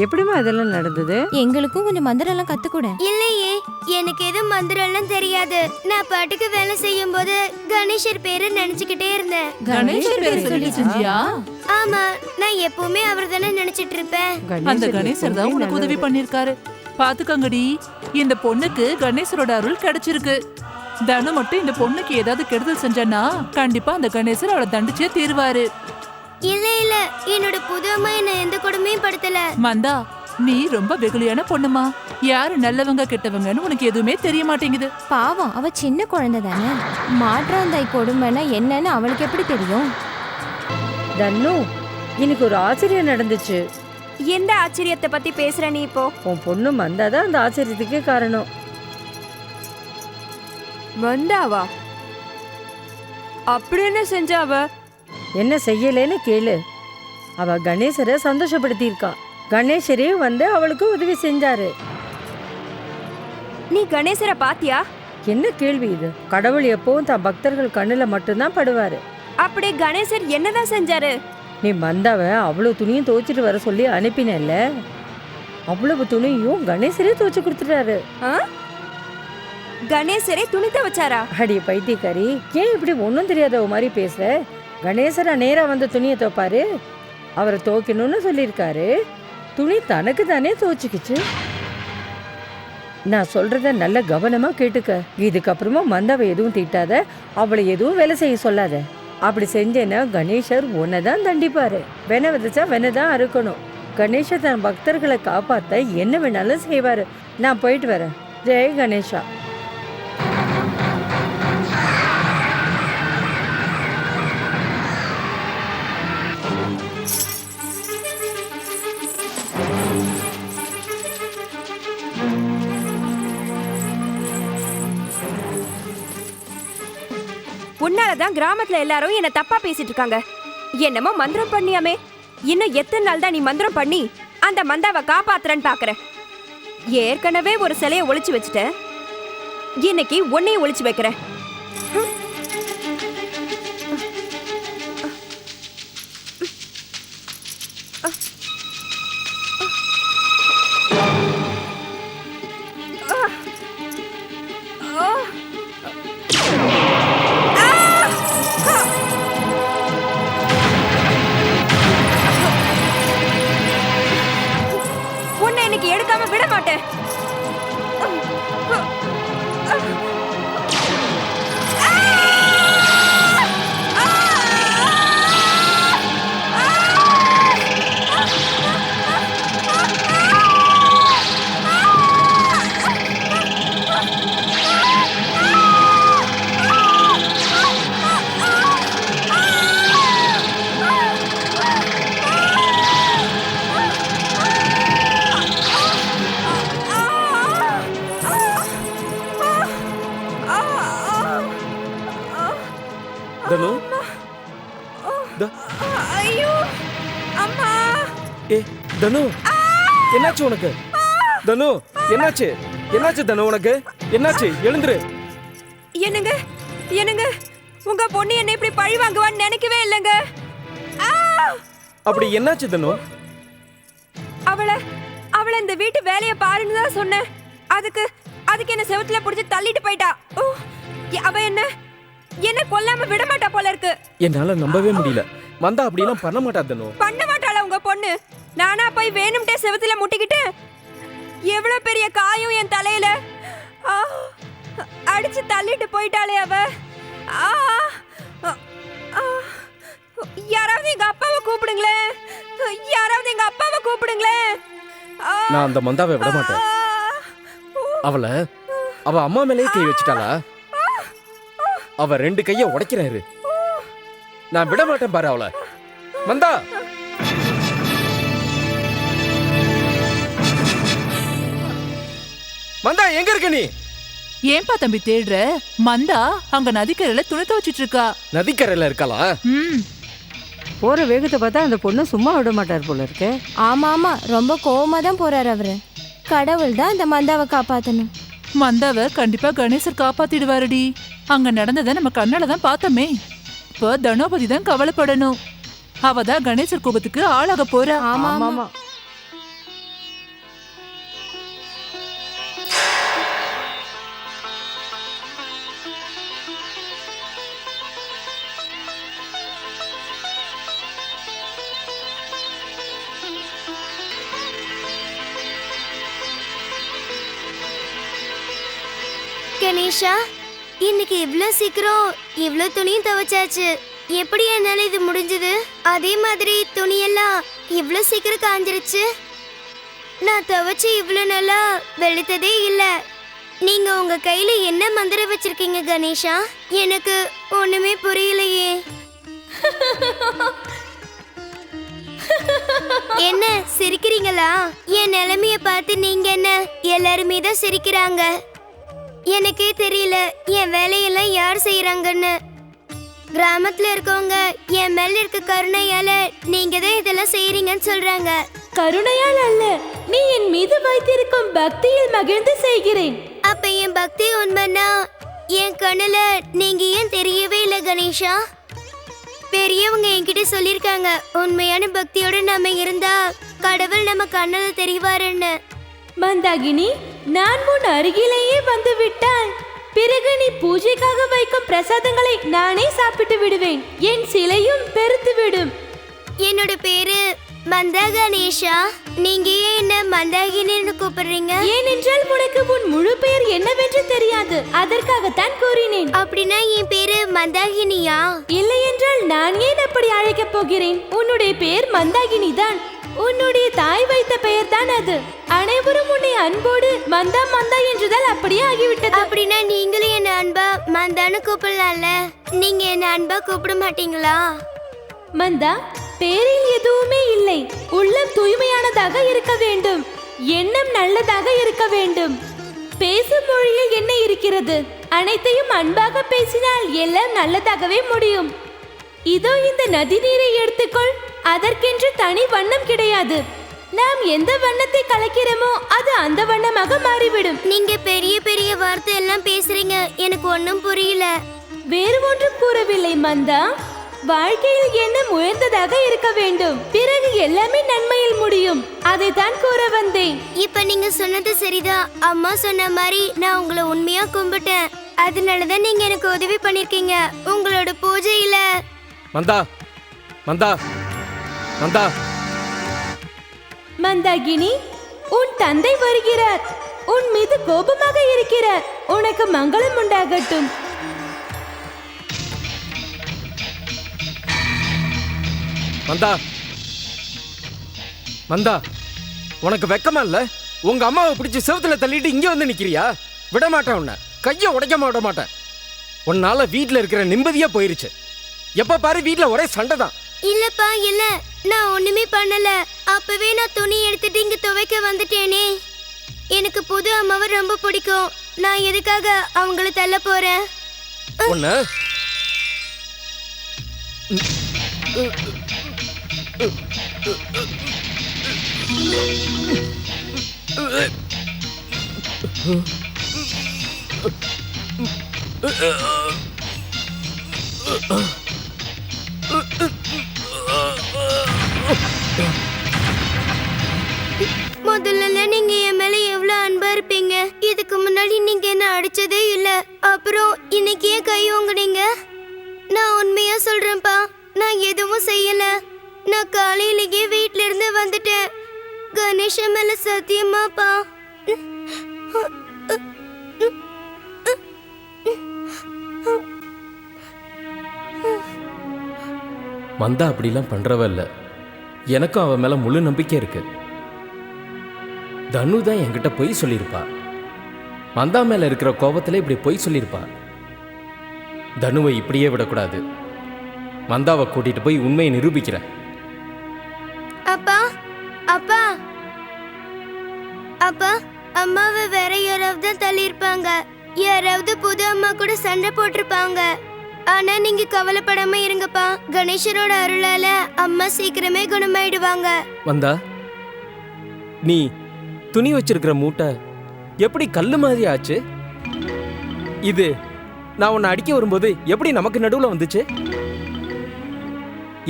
Speaker 9: எப்படிம்மா இதெல்லாம் நடந்தது?
Speaker 3: எங்களுக்கும் கொஞ்சம் மந்திரம் எல்லாம் கத்துக்கூட.
Speaker 1: இல்லையே, எனக்கு எதுவும் மந்திரம்லாம் தெரியாது. நான் பாட்டுக்கு வேலை செய்யும் போது கணேசர் பேரை நினைச்சுக்கிட்டே இருந்தேன்.
Speaker 8: கணேசர் பேரை சொல்லி செஞ்சியா?
Speaker 1: ஆமா, நான் எப்பவுமே அவர் தானே நினைச்சிட்டு இருப்பேன்.
Speaker 8: அந்த கணேசர் தான் உனக்கு உதவி பண்ணிருக்காரு. பாத்துக்கங்கடி, இந்த பொண்ணுக்கு கணேசரோட அருள் கிடைச்சிருக்கு. தனு மட்டும் இந்த பொண்ணுக்கு ஏதாவது கெடுதல் செஞ்சானா கண்டிப்பா அந்த கணேசர் அவளை தண்டிச்சே தீர்வாரு.
Speaker 1: இல்ல இல்ல, என்னோட புது அம்மா என்ன எந்த கொடுமையும் படுத்தல.
Speaker 8: மந்தா, நீ ரொம்ப வெகுளியான பொண்ணுமா. யாரு நல்லவங்க கெட்டவங்கன்னு உனக்கு எதுவுமே தெரிய மாட்டேங்குது.
Speaker 3: பாவம், அவ சின்ன குழந்தை தானே. மாற்றாந்தாய் கொடுமைன்னா என்னன்னு அவளுக்கு எப்படி தெரியும்?
Speaker 9: தன்னு, இன்னைக்கு ஒரு ஆச்சரியம் நடந்துச்சு.
Speaker 4: எந்த ஆச்சரியத்தை பத்தி பேசுற நீ இப்போ?
Speaker 9: உன் பொண்ணு வந்தாதான் அந்த ஆச்சரியத்துக்கே காரணம்.
Speaker 4: வந்தாவா? அப்படி என்ன செஞ்சா அவ?
Speaker 9: என்ன செய்யலேன்னு கேளு. அவ கணேசரை சந்தோஷப்படுத்தியிருக்கா. கணேசரே வந்து அவளுக்கு உதவி செஞ்சாரு.
Speaker 4: நீ கணேசரை பாத்தியா?
Speaker 9: என்ன கேள்வி இது? கடவுள் எப்பவும் தான் பக்தர்கள் கண்ணுல மட்டும்தான் படுவாரு.
Speaker 4: அப்படி கணேசர் என்னதான் செஞ்சாரு?
Speaker 9: நீ மந்தாவை அவ்வளவு துணியும் துவைச்சிட்டு வர சொல்லி அனுப்பினல்ல, அவ்வளவு துணியும் கணேசரே துவைச்சு கொடுத்துட்டாரு.
Speaker 4: ஆ? கணேசரே துணி துவைச்சாரா?
Speaker 9: அடி பைத்தியக்காரி, ஏன் இப்படி ஒன்றும் தெரியாதவ மாதிரி பேசுற? கணேசரா நேரா வந்து துணியை துவைப்பாரு. அவரை துவைக்கணும்னு சொல்லியிருக்காரு. துணி தனக்கு தானே துவைச்சிக்கிச்சு. நான் சொல்றத நல்ல கவனமா கேட்டுக்க. இதுக்கப்புறமா மந்தாவை எதுவும் திட்டாத, அவளை எதுவும் வேலை செய்ய சொல்லாத. அப்படி செஞ்சேன்னா கணேசர் உன்னைதான் தண்டிப்பாரு. வென விதைச்சா வெனதான் அறுக்கணும். கணேசர் தன் பக்தர்களை காப்பாத்த என்ன வேணாலும் செய்வாரு. நான் போயிட்டு வரேன். ஜெய் கணேஷா.
Speaker 4: உன்னாலதான் கிராமத்துல எல்லாரும் என்ன தப்பா பேசிட்டு இருக்காங்க. என்னமோ மந்திரம் பண்ணியாமே. இன்னும் எத்தனை நாள் தான் நீ மந்திரம் பண்ணி அந்த மந்தாவை காப்பாத்துறன்னு பாக்குற? ஏற்கனவே ஒரு சிலையை ஒளிச்சு வச்சுட்ட, இன்னைக்கு உன்னையும் ஒளிச்சு வைக்கிறேன். எடுக்காம விட மாட்டேன்.
Speaker 2: தனு,
Speaker 4: ஐயோ அம்மா.
Speaker 2: ஏ தனு, என்னாச்சு உனக்கு? தனு, என்னாச்சு? என்னாச்சு தனு உனக்கு? என்னாச்சு? எழுந்துரு.
Speaker 4: என்னங்க என்னங்க, உங்க பொண்ணு என்ன இப்படி பழி வாங்குவான்னு நினைக்கவே இல்லைங்க.
Speaker 2: அப்படி என்னாச்சு தனு?
Speaker 4: அவளை இந்த வீட்டு வேலையை பாருன்னு தான் சொன்னேன். அதுக்கு என்ன செவுத்துல புடிச்சு தள்ளிட்டு போயிட்டா. அவ என்ன கொல்லாம விட மாட்டா போல இருக்கு.
Speaker 2: என்னால நம்பவே முடியல. மந்தா அப்படிலாம் பண்ண மாட்டா தனு.
Speaker 4: பண்ண மாட்டாளா உங்க பொண்ணு? நானா போய் வேணும்ட்டே செவுத்துல முட்டிக்கிட்டு எவ்வளவு பெரிய காயம் என் தலையில. அடிச்சு தள்ளிட்டு போயிட்டாளே அவ. யாராவது எங்க அப்பாவை கூப்பிடுங்களேன். யாராவது எங்க அப்பாவை கூப்பிடுங்களேன்.
Speaker 2: நான் அந்த மந்தாவை விட மாட்டேன். அவ அம்மா மேலேயே கை வச்சிட்டாளா? அவ 2 கைய உடைக்கிறாரு. நான் விட மாட்டேன் பாரு அவளை. மந்தா, மந்தா எங்க இருக்க நீ?
Speaker 8: ஏன்பா தம்பி தேடுற? மந்தா அங்க நதிக்கரையில துணி துவைச்சிட்டு இருக்கா.
Speaker 2: நதிக்கரையில இருக்காளா?
Speaker 9: போற வேகத்தை பார்த்தா அந்த பொண்ணு சும்மா விட மாட்டார் போல இருக்கு.
Speaker 1: ஆமா ஆமா, ரொம்ப கோவமா தான் போறாரு அவரு. கடவுள் தான் இந்த மந்தாவை காப்பாத்தணும்.
Speaker 8: மந்தாவை கண்டிப்பா கணேசர் காப்பாத்திடுவாருடி. அங்க நடந்ததை நம்ம கண்ணால தான் பார்த்தோமே. இப்ப தனோபதி தான் கவலைப்படணும். அவதான் கணேசர் கோபத்துக்கு ஆளாக போறா.
Speaker 9: ஆமா ஆமா.
Speaker 1: கணேஷா, இன்னைக்கு இவ்ளோ சீக்கிரம் இவ்ளோ துணியும் துவைச்சாச்சு. எப்படி என்னால இது முடிஞ்சது? அதே மாதிரி துணியெல்லாம் இவ்ளோ சீக்கிரம் காஞ்சிருச்சு. நான் துவைச்சு இவ்ளோ நல்லா வெளுத்ததே இல்ல. நீங்க உங்க கையில என்ன மந்திரம் வச்சிருக்கீங்க கணேஷா? எனக்கு ஒண்ணுமே புரியலையே. என்ன சிரிக்கிறீங்களா? என் நிலைமைய பார்த்து நீங்க என்ன எல்லாருமே தான் சிரிக்கிறாங்க. எனக்கே தெரியல என் வேலையெல்லாம் யார் செய்யறாங்கன்னு. கிராமத்துல இருக்கவங்க என் மேல இருக்க கருணையால நீங்க தான் இதெல்லாம் செய்யறீங்கன்னு சொல்றாங்க.
Speaker 3: கருணையால் அல்ல, நீ என் மீது வைத்திருக்கும் பக்தியில் மகிழ்ந்து செய்கிறேன்.
Speaker 1: அப்ப பக்தி உண்மைன்னா என் கண்ணுல நீங்க ஏன் தெரியவே இல்லை கணேஷா? பெரியவங்க என்கிட்ட சொல்லிருக்காங்க, உண்மையான பக்தியோட நம்ம இருந்தா கடவுள் நம்ம கண்ணுல தெரிவாருன்னு.
Speaker 3: மந்தாகினி, நான் முன் அருகிலேயே வந்து விட்டால் பிறகு நீ பூஜைக்காக வைக்கும் பிரசாதங்களை நானே சாப்பிட்டு விடுவேன். என் சிலையும் பெருத்து விடும்.
Speaker 1: என்னோட பேரு மந்தா கணேஷா. நீங்க ஏன் என்ன மந்தாகினின்னு கூப்பிடுறீங்க?
Speaker 3: ஏனென்றால் உனக்கு உன் முழு பெயர் என்னவென்று தெரியாது, அதற்காகத்தான் கூறினேன்.
Speaker 1: அப்படின்னா என் பேரு மந்தாகினியா?
Speaker 3: இல்லை என்றால் நான் ஏன் அப்படி அழைக்கப் போகிறேன்? உன்னுடைய பெயர் மந்தாகினி தான். உன்னுடைய தாய் வைத்த பெயர் தான் அது. அனைவரும் உன்னை அன்போடு மந்தா மந்தா என்றதால் அப்படியே ஆகிவிட்டது.
Speaker 1: அப்படின்னா நீங்களும் என்ன அன்பா மந்தான்னு கூப்பிடலாம்ல? நீங்க என்ன அன்பா கூப்பிட மாட்டீங்களா?
Speaker 3: மந்தா, பேரில் எதுவுமே இல்லை. உள்ளம் தூய்மையானதாக இருக்க வேண்டும், எண்ணம் நல்லதாக இருக்க வேண்டும். பேசும் மொழியில் என்ன இருக்கிறது? அனைத்தையும் அன்பாக பேசினால் எல்லாம் நல்லதாகவே முடியும். இதோ இந்த நதி நீரை எடுத்துக்கொள். அதற்கென்று தனி வண்ணம் கிடையாது. நாம் எந்த வண்ணத்தை கலக்கிறோமோ அது அந்த வண்ணமாக மாறிவிடும்.
Speaker 1: நீங்க பெரிய பெரிய வார்த்தை எல்லாம் பேசுறீங்க, எனக்கு ஒன்னும் புரியல.
Speaker 3: வேறு ஒன்றும் கூறவில்லை மந்தா. வாழ்க்கையில் எண்ணம் உயர்ந்ததாக இருக்க வேண்டும், பிறகு எல்லாமே நன்மையில் முடியும். அதை தான் கூற வந்தேன்.
Speaker 1: இப்ப நீங்க சொன்னது சரிதான். அம்மா சொன்ன மாதிரி நான் உங்களை உண்மையா கும்பிட்டேன். அதனாலதான் நீங்க எனக்கு உதவி பண்ணிருக்கீங்க உங்களோட பூஜையில.
Speaker 2: மந்தா மந்தா மந்தா
Speaker 3: மந்தாகினி, உன் தந்தை வருகிறார். உன் மீது கோபமாக இருக்கிறார். உனக்கு மங்களம் உண்டாகட்டும்.
Speaker 2: மந்தா மந்தா, உனக்கு வெக்கமா இல்ல? உங்க அம்மாவை பிடிச்சி செவுத்துல தள்ளிட்டு இங்க வந்து நிக்கிறியா? விட மாட்டேன் உன்னை, கைய உடைக்காம விட மாட்டேன். உன்னால வீட்டுல இருக்கிற நிம்மதியா போயிருச்சு. எப்ப பாரு வீட்டுல ஒரே சண்டை தான்.
Speaker 1: இல்லப்பா இல்ல, நான் ஒண்ணுமே பண்ணல. அப்பவே நான் துணி எடுத்துட்டு இங்க துவைக்க வந்துட்டேனே. எனக்கு புது அம்மாவை ரொம்ப பிடிக்கும். நான் எதுக்காக அவங்கள தள்ள போறேன்?
Speaker 2: உன்னை
Speaker 1: முதல்ல நீங்க என் மேல எவ்வளவு அன்பா இருப்பீங்க. இதுக்கு முன்னாடி நீங்க என்ன அடிச்சதே இல்ல. அப்புறம் இன்னைக்கு ஏன் கை வாங்குனீங்க? நான் உண்மையா சொல்றேன்ப்பா, நான் எதுவும் செய்யல. நான் காலையிலேயே வீட்ல இருந்து வந்துட்டேன். கணேஷ மேல சத்தியமாப்பா.
Speaker 2: மந்தா அப்படிலாம் பண்றவ இல்ல. எனக்கும் அவன் மேல முழு நம்பிக்கை இருக்கு. தனு தான் என்கிட்ட பொய் சொல்லியிருப்பா. மந்தா மேல இருக்கிற கோபத்துல இப்படி பொய் சொல்லியிருப்பா. தனுவை இப்படியே விடக்கூடாது. மந்தாவை கூட்டிட்டு போய் உண்மையை நிரூபிக்கிறேன்.
Speaker 1: அப்பா அப்பா அப்பா, அம்மாவை வேற யாராவது தான் தள்ளியிருப்பாங்க. யாராவது புது அம்மா கூட சண்டை போட்டிருப்பாங்க. ஆனா நீங்க கவலைப்படாம இருங்கப்பா. கணேசரோட அருளால அம்மா சீக்கிரமே குணமாயிடுவாங்க.
Speaker 2: மந்தா, நீ துணி வச்சிருக்கிற மூட்டை எப்படி கல்லு மாதிரி ஆச்சு? இது நான் உன்னை அடிக்க வரும்போது எப்படி நமக்கு நடுவுல வந்துச்சு?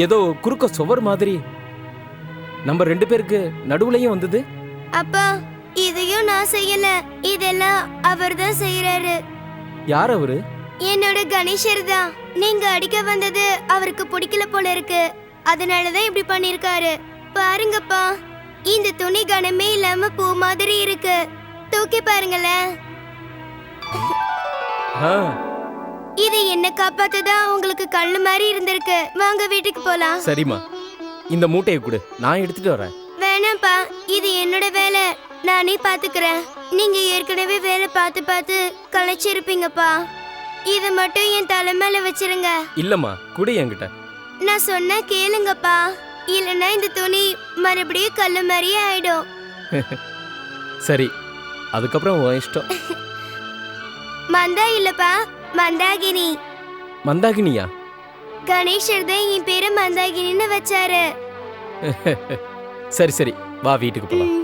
Speaker 2: ஏதோ குறுக்க சுவர் மாதிரி நம்ம ரெண்டு பேருக்கு நடுவுலயும் வந்தது.
Speaker 1: அப்பா, இதையும் நான் செய்யல. இதெல்லாம் அவர்தான் செய்யறாரு.
Speaker 2: யார் அவரு?
Speaker 1: என்னோட கணேசர் தான். நீங்க அடிக்க வந்தது அவருக்கு பிடிக்கல போல இருக்கு. அதனாலதான் இப்படி பண்ணிருக்காரு. பாருங்கப்பா, இந்த துணி கனமே இல்லாம பூ மாதிரி இருக்கு. தூக்கி பாருங்களேன்.
Speaker 2: ஆ,
Speaker 1: இது என்ன காப்பாத்ததான் உங்களுக்கு கல்லு மாதிரி இருந்திருக்கு. வாங்க வீட்டுக்கு போலாம்.
Speaker 2: சரிம்மா, இந்த மூட்டையை கொடு, நான் எடுத்துட்டு வரேன்.
Speaker 1: வேணாம்ப்பா, இது என்னோட வேலை. நானே பாத்துக்கிறேன். நீங்க ஏற்கனவே வேலை பார்த்து பார்த்து களைச்சிருப்பீங்கப்பா. இதை மட்டும் என் தலை மேல வச்சிருங்க.
Speaker 2: இல்லம்மா, குடு என்கிட்ட.
Speaker 1: நான் சொன்ன கேளுங்கப்பா, இல்லைன்னா இந்த துணி மறுபடியும் கல்லு மாதிரியே ஆயிடும்.
Speaker 2: சரி, அதுக்கப்புறம் உன் இஷ்டம்.
Speaker 1: மந்தா இல்லப்பா, மந்தாகினி.
Speaker 2: மந்தாகினியா?
Speaker 1: கணேசர் தான் என் பேரு மந்தாகினின்னு வச்சாரு.
Speaker 2: சரி சரி, வா வீட்டுக்கு போலாம்.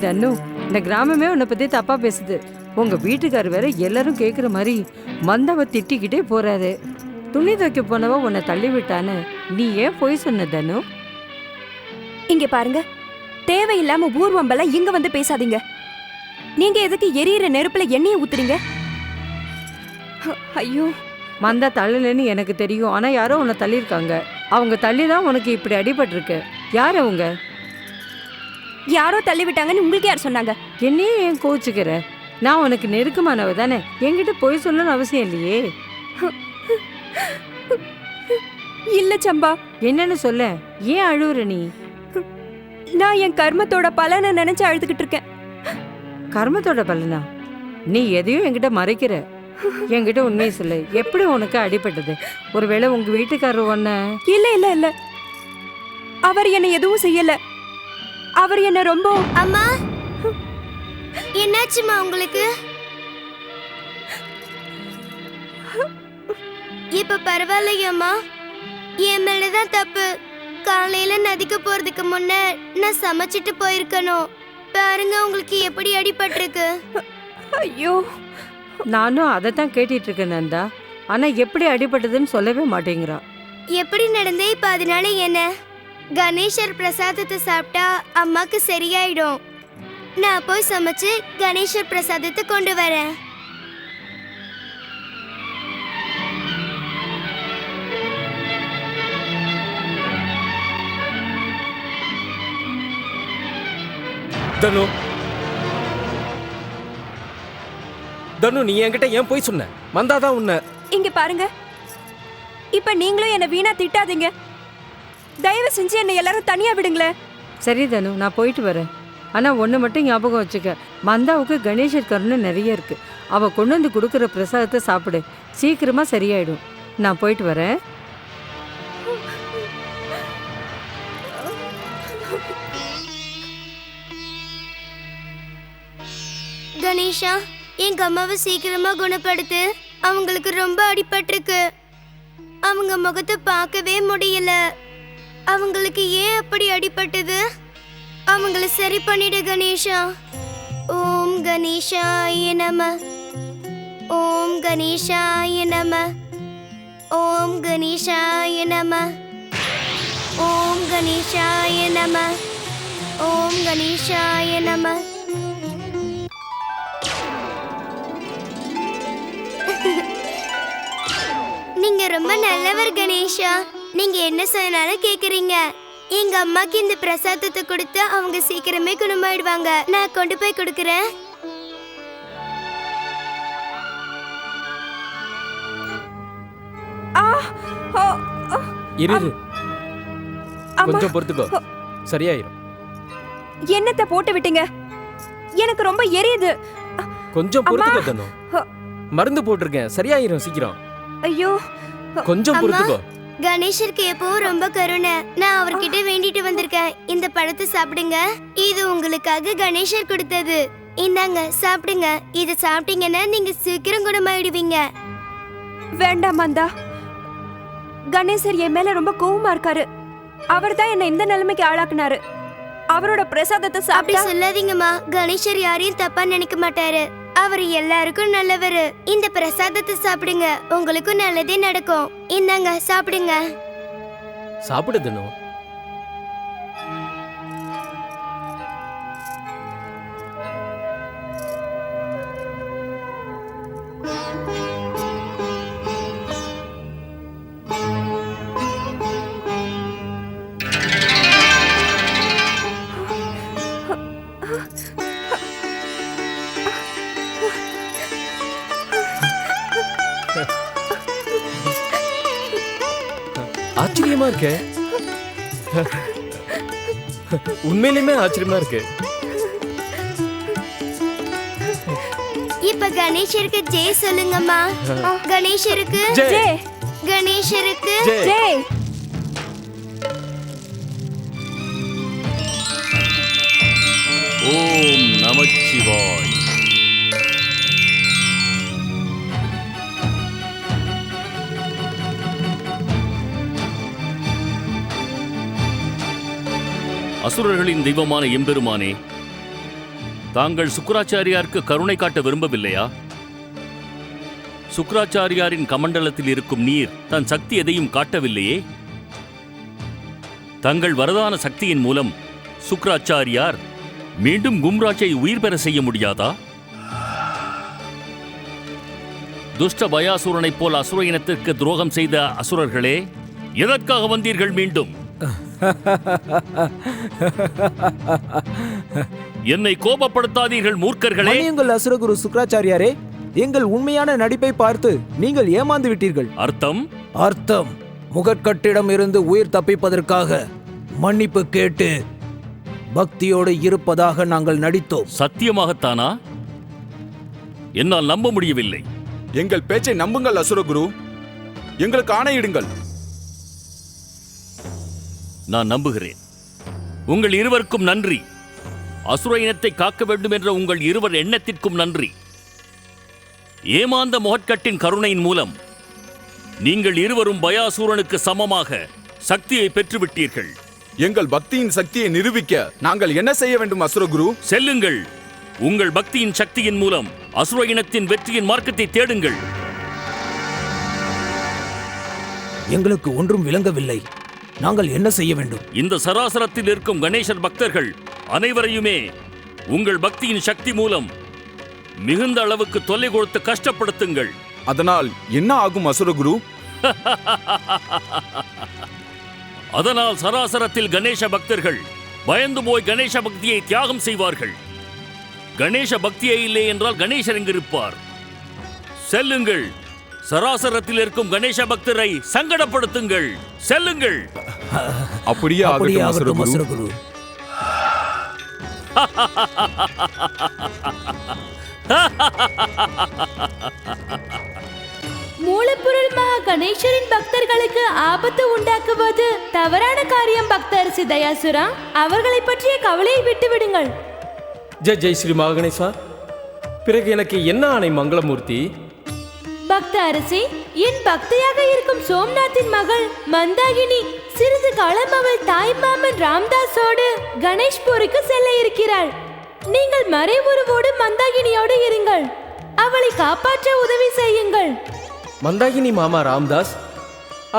Speaker 9: தன்னு, இந்த கிராமமே உன்னை பத்தி தப்பா பேசுது. உங்க வீட்டுக்கார் வேற எல்லாரும் கேக்குற மாதிரி மந்தாவை திட்டிக்கிட்டே போறாரு. துணி துவைக்க போனவ உன்னை தள்ளி விட்டான்னு நீ ஏன் போய் சொன்ன தனு?
Speaker 4: இங்க பாருங்க, தேவையில்லாம ஊர்வம்பல இங்க வந்து பேசாதீங்க. நீங்க எதுக்கு எரியிற நெருப்புல எண்ணெயை ஊத்துறீங்க? ஐயோ,
Speaker 9: மந்தா தள்ளலன்னு எனக்கு தெரியும். ஆனா யாரோ உன்னை தள்ளியிருக்காங்க. அவங்க தள்ளி தான் உனக்கு இப்படி அடிபட்டிருக்கு. யார் அவங்க?
Speaker 4: யாரோ தள்ளி விட்டாங்கன்னு உங்களுக்கு யார் சொன்னாங்க?
Speaker 9: என்னையே ஏன் கோச்சுக்கிற? நான் உனக்கு நெருக்கமானவ தானே, என்கிட்ட போய் சொல்லணும்னு அவசியம் இல்லையே.
Speaker 4: இல்ல சம்பா,
Speaker 9: என்னன்னு சொல்ல. ஏன் அழுவுற நீ?
Speaker 4: நான் என் கர்மத்தோட பலனை நினைச்சு அழுதுகிட்டு இருக்கேன்.
Speaker 9: கர்மத்தோட பலனா? நீ எதையும் என்கிட்ட மறைக்கிற. என்கிட்ட உண்மையை சொல்லு, எப்படி உனக்கு அடிபட்டது? ஒருவேளை உங்க வீட்டுக்காரர் ஒன்ன?
Speaker 4: இல்ல இல்ல இல்ல, அவர் என்ன எதுவும் செய்யல. அவர் என்ன ரொம்ப...
Speaker 1: அம்மா, என்னாச்சுமா உங்களுக்கு? இப்ப பரவாயில்லையாம்மா? என் மேலதான் தப்பு. காலையில நதிக்கு போறதுக்கு முன்ன நான் சமைச்சிட்டு போயிருக்கணும். பாருங்க உங்களுக்கு எப்படி அடிபட்டிருக்கு.
Speaker 4: ஐயோ,
Speaker 9: நானும் அதைத்தான் கேட்டுட்டு இருக்கேன் நந்தா. ஆனா எப்படி அடிபட்டதுன்னு சொல்லவே மாட்டேங்கிறா.
Speaker 1: எப்படி நடந்தே இப்ப அதனால என்ன? கணேசர் பிரசாதத்தை சாப்பிட்டா அம்மாக்கு சரியாயிடும். நான் போய் சமைச்சு கணேசர் பிரசாதத்தை கொண்டு வரேன்.
Speaker 2: தனு, தனு, நீ என்கிட்ட ஏன் போய் சொன்ன? மந்தாதான் உன்னை...
Speaker 4: இங்க பாருங்க, இப்ப நீங்களும் என்ன வீணா திட்டாதீங்க. தயவு செஞ்சு என்ன எல்லாரும் தனியா விடுங்களேன்.
Speaker 9: சரி தனு, நான் போயிட்டு வரேன். ஆனா ஒண்ணு மட்டும் ஞாபகம் வச்சுக்க, மந்தாவுக்கு கணேசர் கருணை நிறைய இருக்கு. அவ கொண்டு வந்து கொடுக்குற பிரசாதத்தை சாப்பிடு, சீக்கிரமா சரியாயிடும். நான் போயிட்டு வரேன்.
Speaker 1: கணேஷா, எங்க அம்மாவை சீக்கிரமா குணப்படுத்து. அவங்களுக்கு ரொம்ப அடிபட்டிருக்கு. அவங்க முகத்தை பார்க்கவே முடியல. அவங்களுக்கு ஏன் அப்படி அடிபட்டது? அவங்கள சரி பண்ணிடு கணேஷா. ஓம் கணேஷாய நம. ஓம் கணேஷாய நம. ஓம் கணேஷாய நம. ஓம் கணேஷாய நம. ஓம் கணேஷாய நம. நீங்க ரொம்ப நல்லவர் கணேஷா. நீங்க என்ன சொன்னாலும் கேக்குறீங்க. எங்க அம்மாக்கு இந்த பிரசாதத்தை கொடுத்து அவங்க சீக்கிரமே குணமாயிடுவாங்க. நான் கொண்டு போய் கொடுக்கறேன்.
Speaker 2: இரு, கொஞ்சம் பொறுத்துக்கோ, சரியாயிரும்.
Speaker 4: என்னத்தை போட்டு விட்டீங்க? எனக்கு ரொம்ப எரியுது.
Speaker 2: கொஞ்சம் பொறுத்துக்கோ தனு. மருந்து போட்டிருக்கேன், சரியாயிரும் சீக்கிரம்.
Speaker 4: ஐயோ,
Speaker 2: கொஞ்சம் பொறுத்துக்கோ.
Speaker 1: கணேசருக்கு எப்பவும் ரொம்ப கருணை. நான் அவர்கிட்ட வேண்டிட்டு வந்திருக்கேன். இந்த பழத்தை சாப்பிடுங்க. இது உங்களுக்காக கணேசர் கொடுத்தது. இந்தாங்க சாப்பிடுங்க. இத சாப்பிட்டீங்கன்னா நீங்க சீக்கிரம் குணமாயிடுவீங்க.
Speaker 4: வேண்டாம் மந்தா. கணேசர் என் மேல ரொம்ப கோவமா இருக்காரு. அவர் தான் என்ன இந்த நிலைமைக்கு ஆளாக்குனாரு. அவரோட பிரசாதத்தை
Speaker 1: அப்படி
Speaker 4: சாப்பிட்டா...
Speaker 1: சொல்லாதீங்கம்மா. கணேசர் யாரையும் தப்பா நினைக்க மாட்டாரு. அவர் எல்லாருக்கும் நல்லவரு. இந்த பிரசாதத்தை சாப்பிடுங்க, உங்களுக்கும் நல்லதே நடக்கும். இந்தாங்க சாப்பிடுங்க.
Speaker 2: சாப்பிடு தனு. ஆச்சரியமா இருக்கு. உண்மையிலுமே ஆச்சரியமா இருக்கு.
Speaker 1: இப்ப கணேசருக்கு ஜெய் சொல்லுங்கம்மா. கணேசருக்கு
Speaker 2: ஜெய்.
Speaker 1: கணேசருக்கு
Speaker 4: ஜெய்.
Speaker 5: ஓம் நமச்சிவாய். அசுரர்களின் தெய்வமான எம்பெருமானே, தாங்கள் சுக்கராச்சாரியாருக்கு கருணை காட்ட விரும்பவில்லையா? சுக்கராச்சாரியாரின் கமண்டலத்தில் இருக்கும் நீர் தன் சக்தி எதையும் காட்டவில்லையே. தங்கள் வரதான சக்தியின் மூலம் சுக்கராச்சாரியார் மீண்டும் கும்ராஜை உயிர் பெற செய்ய முடியாதா? துஷ்ட பயாசுரனைப் போல் அசுர இனத்திற்கு துரோகம் செய்த அசுரர்களே, எதற்காக வந்தீர்கள் மீண்டும்? என்னை கோபப்படுத்தாதீர்கள் மூர்க்கர்களே.
Speaker 6: மன்னியுங்கள் அசுரகுரு சுக்கராச்சாரியாரே, எங்கள் உண்மையான நடிப்பை பார்த்து நீங்கள் ஏமாந்து விட்டீர்கள்.
Speaker 5: அர்த்தம்
Speaker 6: முகற்கட்டிடம் இருந்து உயிர் தப்பிப்பதற்காக மன்னிப்பு கேட்டு பக்தியோடு இருப்பதாக நாங்கள் நடித்தோம்.
Speaker 5: சத்தியமாகத்தானா? என்னால் நம்ப முடியவில்லை.
Speaker 7: எங்கள் பேச்சை நம்புங்கள் அசுரகுரு, எங்களுக்கு ஆணையிடுங்கள்.
Speaker 5: நான் நம்புகிறேன். உங்கள் இருவருக்கும் நன்றி. அசுர இனத்தை காக்க வேண்டும் என்ற உங்கள் இருவர் எண்ணத்திற்கும் நன்றி. ஏமாந்த முகற்கட்டின் கருணையின் மூலம் நீங்கள் இருவரும் பயாசூரனுக்கு சமமாக சக்தியை பெற்றுவிட்டீர்கள்.
Speaker 7: எங்கள் பக்தியின் சக்தியை நிரூபிக்க நாங்கள் என்ன செய்ய வேண்டும் அசுரகுரு?
Speaker 5: செல்லுங்கள். உங்கள் பக்தியின் சக்தியின் மூலம் அசுர இனத்தின் வெற்றியின் மார்க்கத்தை தேடுங்கள்.
Speaker 6: எங்களுக்கு ஒன்றும் விளங்கவில்லை. நாங்கள் என்ன செய்ய வேண்டும்?
Speaker 5: இந்த சராசரத்தில் இருக்கும் கணேசர் பக்தர்கள் அனைவரையுமே உங்கள் பக்தியின் சக்தி மூலம் மிகுந்த அளவுக்கு தொல்லை கொடுத்து கஷ்டப்படுத்துங்கள்.
Speaker 7: அதனால் என்ன ஆகும் அசுரகுரு?
Speaker 5: அதனால் சராசரத்தில் கணேச பக்தர்கள் பயந்து போய் கணேச பக்தியை தியாகம் செய்வார்கள். கணேச பக்தியே இல்லை என்றால் கணேசர் எங்கிருப்பார்? செல்லுங்கள். சராசரத்தில் இருக்கும் கணேச பக்தரை சங்கடப்படுத்துங்கள். செல்லுங்கள்.
Speaker 7: அப்படியே ஆகட்டும் அசுரகுரு.
Speaker 3: மூலப்பொருள் மகா கணேசரின் பக்தர்களுக்கு ஆபத்து உண்டாக்குவது தவறான காரியம். பக்தர் சிதயாசுரா, அவர்களை பற்றிய கவலையை விட்டு விடுங்கள்.
Speaker 2: ஜெய் ஜெய் ஸ்ரீ மகாகணேசா. பிறகு எனக்கு என்ன ஆணை மங்களமூர்த்தி?
Speaker 3: பக்த அரசி, என் பக்தியாக இருக்கும் சோம்நாத்தின் மகள் மந்தாகினி சிறிது காலம் அவள் தாய் மாமன் ராம்தாஸோடு கணேஷ்பூருக்கு செல்ல இருக்கிறாள். நீங்கள் மறைவுருவோடு மந்தாகினியோடு இருங்கள். அவளை காப்பாற்ற உதவி செய்யுங்கள்.
Speaker 2: மந்தாகினி மாமா ராம்தாஸ்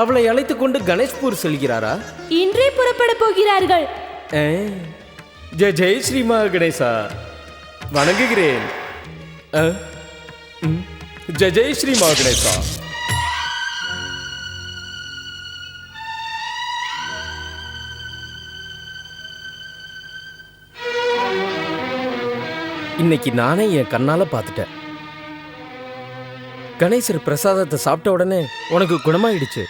Speaker 2: அவளை அழைத்துக் கொண்டு கணேஷ்பூர் செல்கிறாரா?
Speaker 3: இன்றே புறப்பட போகிறார்கள்.
Speaker 2: ஜெய் ஜெய் ஸ்ரீ மகாகணேசா, வணங்குகிறேன். ஜெய் ஜெய் ஸ்ரீ மகாகணேசா. இன்னைக்கு நானே என் கண்ணால பார்த்துட்டேன். கணேசர் பிரசாதத்தை சாப்பிட்ட உடனே உனக்கு குணமாயிடுச்சு.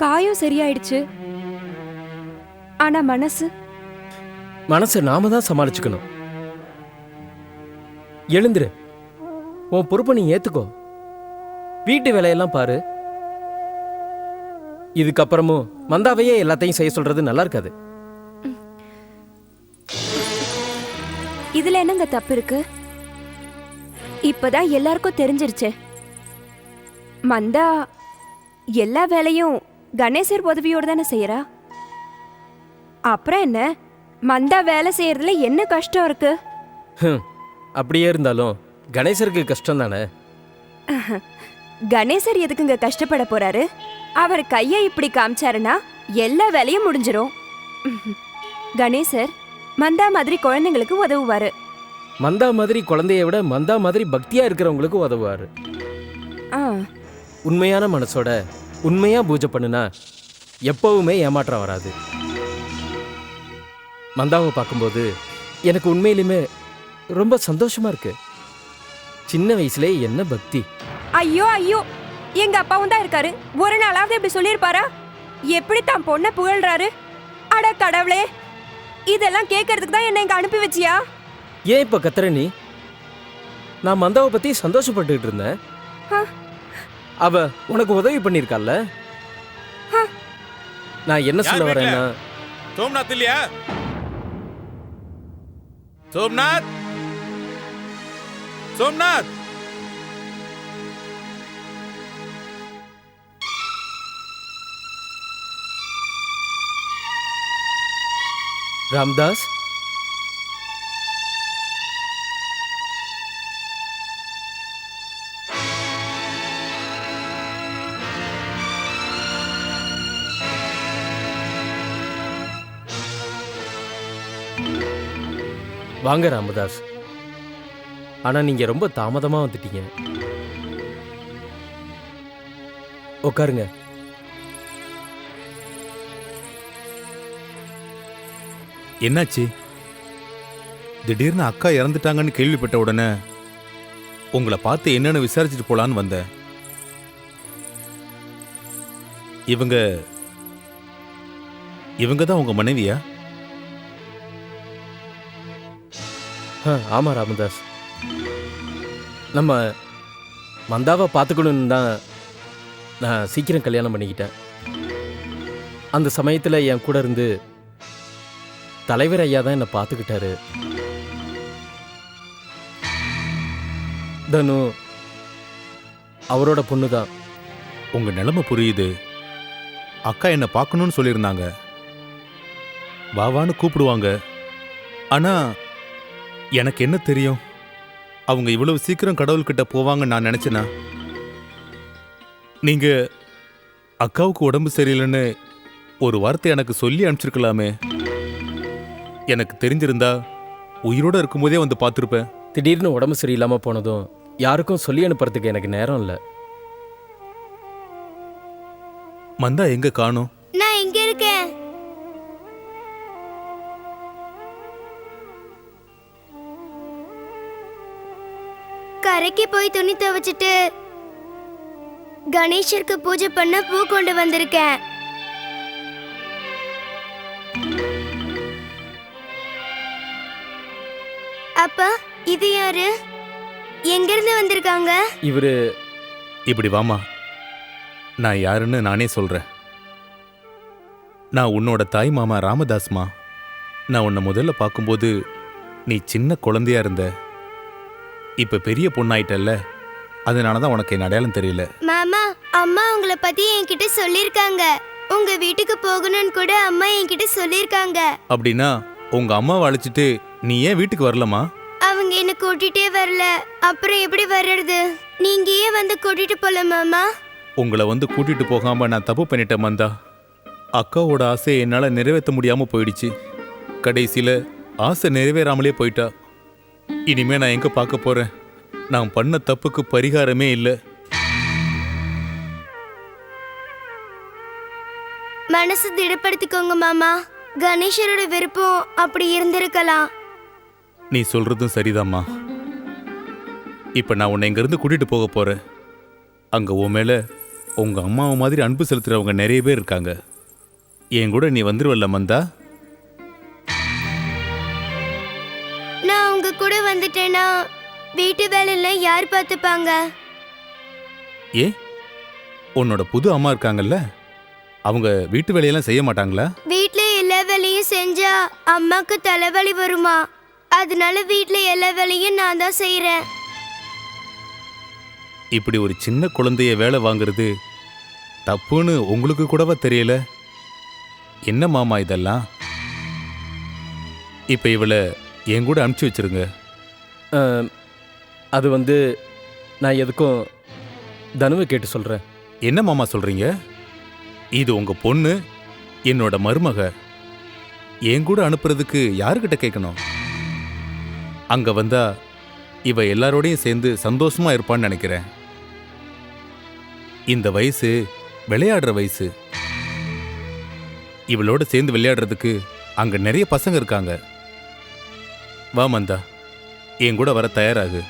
Speaker 4: காயம் சரியாயிடுச்சு. ஆனா மனசை
Speaker 2: நாம தான் சமாளிச்சுக்கணும். எழுந்துரு. உன் பொறுப்பை நீ ஏத்துக்கோ. வீட்டு வேலையெல்லாம் பாரு. இதுக்கப்புறமும் மந்தாவையே எல்லாத்தையும் செய்ய சொல்றது நல்லா இருக்காது.
Speaker 4: இதுல என்னங்க தப்பு இருக்கு? இப்பதான் எல்லாருக்கும் தெரிஞ்சிருச்சு. மந்தா எல்லா வேலையும் கணேசர் உதவியோட தானே செய்யறா. அப்புறம் என்ன, மந்தா வேலை செய்யறதுல என்ன கஷ்டம் இருக்கு?
Speaker 2: அப்படியே இருந்தாலும் கணேசருக்கு கஷ்டம் தானே.
Speaker 4: கணேசர் எதுக்குங்க கஷ்டப்பட போறாரு? அவர் கையை இப்படி காமிச்சாருன்னா எல்லா வேலையும் முடிஞ்சிரும். கணேசர் மந்தா மாதிரி குழந்தைங்களுக்கு உதவுவாரு.
Speaker 2: மந்தா மாதிரி குழந்தைய விட மந்தா மாதிரி பக்தியா இருக்கிறவங்களுக்கு உதவுவாரு. உண்மையான மனசோட உண்மையா பூஜை பண்ணுனா எப்பவுமே ஏமாற்றம் வராது. மந்தாவை பார்க்கும்போது எனக்கு உண்மையிலுமே ரொம்ப சந்தோஷமா இருக்கு. சின்ன வயசுல என்ன பக்தி.
Speaker 4: ஐயோ ஐயோ, எங்க அப்பாவும் தான் இருக்காரு. ஒரு நாளாவது இப்படி சொல்லியிருப்பாரா? எப்படி தான் பொண்ணை புகழ்றாரு. அட கடவுளே, இதெல்லாம் கேட்கறதுக்கு தான் என்ன இங்க அனுப்பி வச்சியா?
Speaker 2: ஏன் இப்ப கத்துற நீ? நான் மந்தாவை பத்தி சந்தோஷப்பட்டுக்கிட்டு இருந்தேன். அவ உனக்கு உதவி பண்ணிருக்கால. நான் என்ன சொல்ல வரேன்னா,
Speaker 7: சோம்நாத் இல்லையா? சோம்நாத், சோம்நாத்.
Speaker 2: ராம்தாஸ், வாங்க ராமதாஸ். ஆனா நீங்க ரொம்ப தாமதமா வந்துட்டீங்க. உட்காருங்க.
Speaker 10: என்னாச்சு? திடீர்னு அக்கா இறந்துட்டாங்கன்னு கேள்விப்பட்ட உடனே உங்களை பார்த்து என்னன்னு விசாரிச்சுட்டு போலான்னு வந்தேன். இவங்க தான் உங்க மனைவியா?
Speaker 2: ஆமா ராமதாஸ், நம்ம மந்தாவை பார்த்துக்கணுன்னு தான் நான் சீக்கிரம் கல்யாணம் பண்ணிக்கிட்டேன். அந்த சமயத்தில் என் கூட இருந்து தலைவர் ஐயா தான் என்னை பார்த்துக்கிட்டாரு. தனு அவரோட பொண்ணு தான்.
Speaker 10: உங்க நிலைமை புரியுது. அக்கா என்ன பார்க்கணும்னு சொல்லியிருந்தாங்க. வாவான்னு கூப்பிடுவாங்க. ஆனா எனக்கு என்ன தெரியும் அவங்க இவ்வளவு சீக்கிரம் கடவுள்கிட்ட போவாங்கன்னு நான் நினைச்சேனா? நீங்க அக்காவுக்கு உடம்பு சரியில்லைன்னு ஒரு வார்த்தை எனக்கு சொல்லி அனுப்பிச்சிருக்கலாமே. எனக்கு தெரிஞ்சிருந்தா உயிரோட இருக்கும்போதே வந்து பார்த்துருப்பேன்.
Speaker 2: திடீர்னு உடம்பு சரியில்லாமல் போனதும் யாருக்கும் சொல்லி அனுப்புறதுக்கு எனக்கு நேரம் இல்லை.
Speaker 10: மந்தா எங்க காணோம்?
Speaker 1: நான் இங்க இருக்கேன். கரைக்கு போய் துணி துவைச்சிட்டு கணேசருக்கு பூஜை பண்ண பூ கொண்டு வந்திருக்கேன். அப்பா, இது யாரு? எங்க இருந்து வந்திருக்காங்க?
Speaker 2: இவரு
Speaker 10: இப்படி வாமா, நான் யாருன்னு நானே சொல்றேன். நான் உன்னோட தாய் மாமா ராமதாஸ்மா. நான் உன்னை முதல்ல பார்க்கும்போது நீ சின்ன குழந்தையா இருந்த. இப்ப பெரிய பொண்ணாயிட்டல்ல, அதனாலதான் உனக்கு என் அடையாளம் தெரியல.
Speaker 1: மாமா, அம்மா உங்களை பத்தி என்கிட்ட சொல்லிருக்காங்க. உங்க வீட்டுக்கு போகணும்னு கூட அம்மா என்கிட்ட சொல்லிருக்காங்க.
Speaker 10: அப்படின்னா உங்க அம்மாவை அழைச்சிட்டு நீ ஏன் வீட்டுக்கு வரலமா?
Speaker 1: அவங்க என்ன கூட்டிட்டே வரல, அப்புறம் எப்படி வர்றது? நீங்க ஏன் வந்து கூட்டிட்டு போல மாமா?
Speaker 10: உங்களை வந்து கூட்டிட்டு போகாம நான் தப்பு பண்ணிட்டேன் மந்தா. அக்காவோட ஆசையை என்னால நிறைவேற்ற முடியாம போயிடுச்சு. கடைசியில ஆசை நிறைவேறாமலே போயிட்டா. இனிமே நான் எங்க பார்க்க போறேன்? நான் பண்ண தப்புக்கு பரிகாரமே இல்லை.
Speaker 1: மனசு திடப்படுத்திக்கோங்க மாமா. கணேசரோட விருப்பம் அப்படி இருந்திருக்கலாம்.
Speaker 10: நீ சொல்றதும் சரிதாம்மா. இப்ப நான் உன்னை இங்கிருந்து கூட்டிட்டு போக போறேன். அங்க உன் மேல உங்க அம்மாவை மாதிரி அன்பு செலுத்துறவங்க நிறைய பேர் இருக்காங்க. என் கூட நீ வந்துருவல்ல மந்தா?
Speaker 1: நான் உங்க கூட வந்துட்டேன்னா வீட்டு வேலையெல்லாம் யார் பார்த்துப்பாங்க?
Speaker 10: ஏ, உன்னோட புது அம்மா இருக்காங்கல்ல, அவங்க வீட்டு வேலையெல்லாம் செய்ய மாட்டாங்களா?
Speaker 1: வீட்ல எல்லா வேலையும் செஞ்சா அம்மாக்கு தலைவலி வருமா? அதனால வீட்ல எல்லா வேலையும் நான் தான் செய்யறேன்.
Speaker 10: இப்படி ஒரு சின்ன குழந்தைய வேலை வாங்குறது தப்புன்னு உங்களுக்கு கூடவா தெரியல? என்ன மாமா இதெல்லாம்? இப்ப இவளை என் கூட அனுப்பிச்சு வச்சிருங்க.
Speaker 2: அது வந்து நான் எதுக்கும் தனுவை கேட்டு சொல்கிறேன்.
Speaker 10: என்ன மாமா சொல்றீங்க? இது உங்க பொண்ணு, என்னோட மருமக. என் கூட அனுப்புறதுக்கு யாருக்கிட்ட கேட்கணும்? அங்க வந்தா இவ எல்லாரோடையும் சேர்ந்து சந்தோஷமா இருப்பான்னு நினைக்கிறேன். இந்த வயசு விளையாடுற வயசு. இவளோட சேர்ந்து விளையாடுறதுக்கு அங்க நிறைய பசங்க இருக்காங்க. வா மந்தா, என் கூட வர தயாராகு.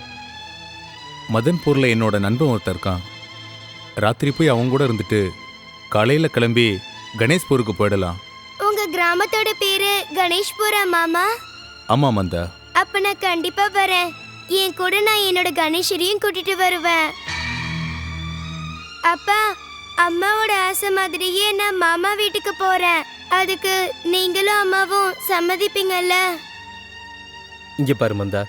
Speaker 10: மதன்பூர்ல என்னோட நண்பன் ஒருத்தர் இருக்கான். ராத்திரி போய் அவங்க கூட இருந்துட்டு காலையில கிளம்பி கணேஷ்பூருக்கு போயிடலாம்.
Speaker 1: உங்க கிராமத்தோட பேரு கணேஷ்புரா மாமா?
Speaker 10: ஆமா மந்தா.
Speaker 1: அப்ப நான் கண்டிப்பா வரேன். என் கூட நான் என்னோட கணேஷரையும் கூட்டிட்டு வருவேன். அப்பா, அம்மாவோட ஆசை மாதிரியே நான் மாமா வீட்டுக்கு போறேன். அதுக்கு நீங்களும் அம்மாவும் சம்மதிப்பீங்கல்ல?
Speaker 2: இங்கே பாரு மந்தா,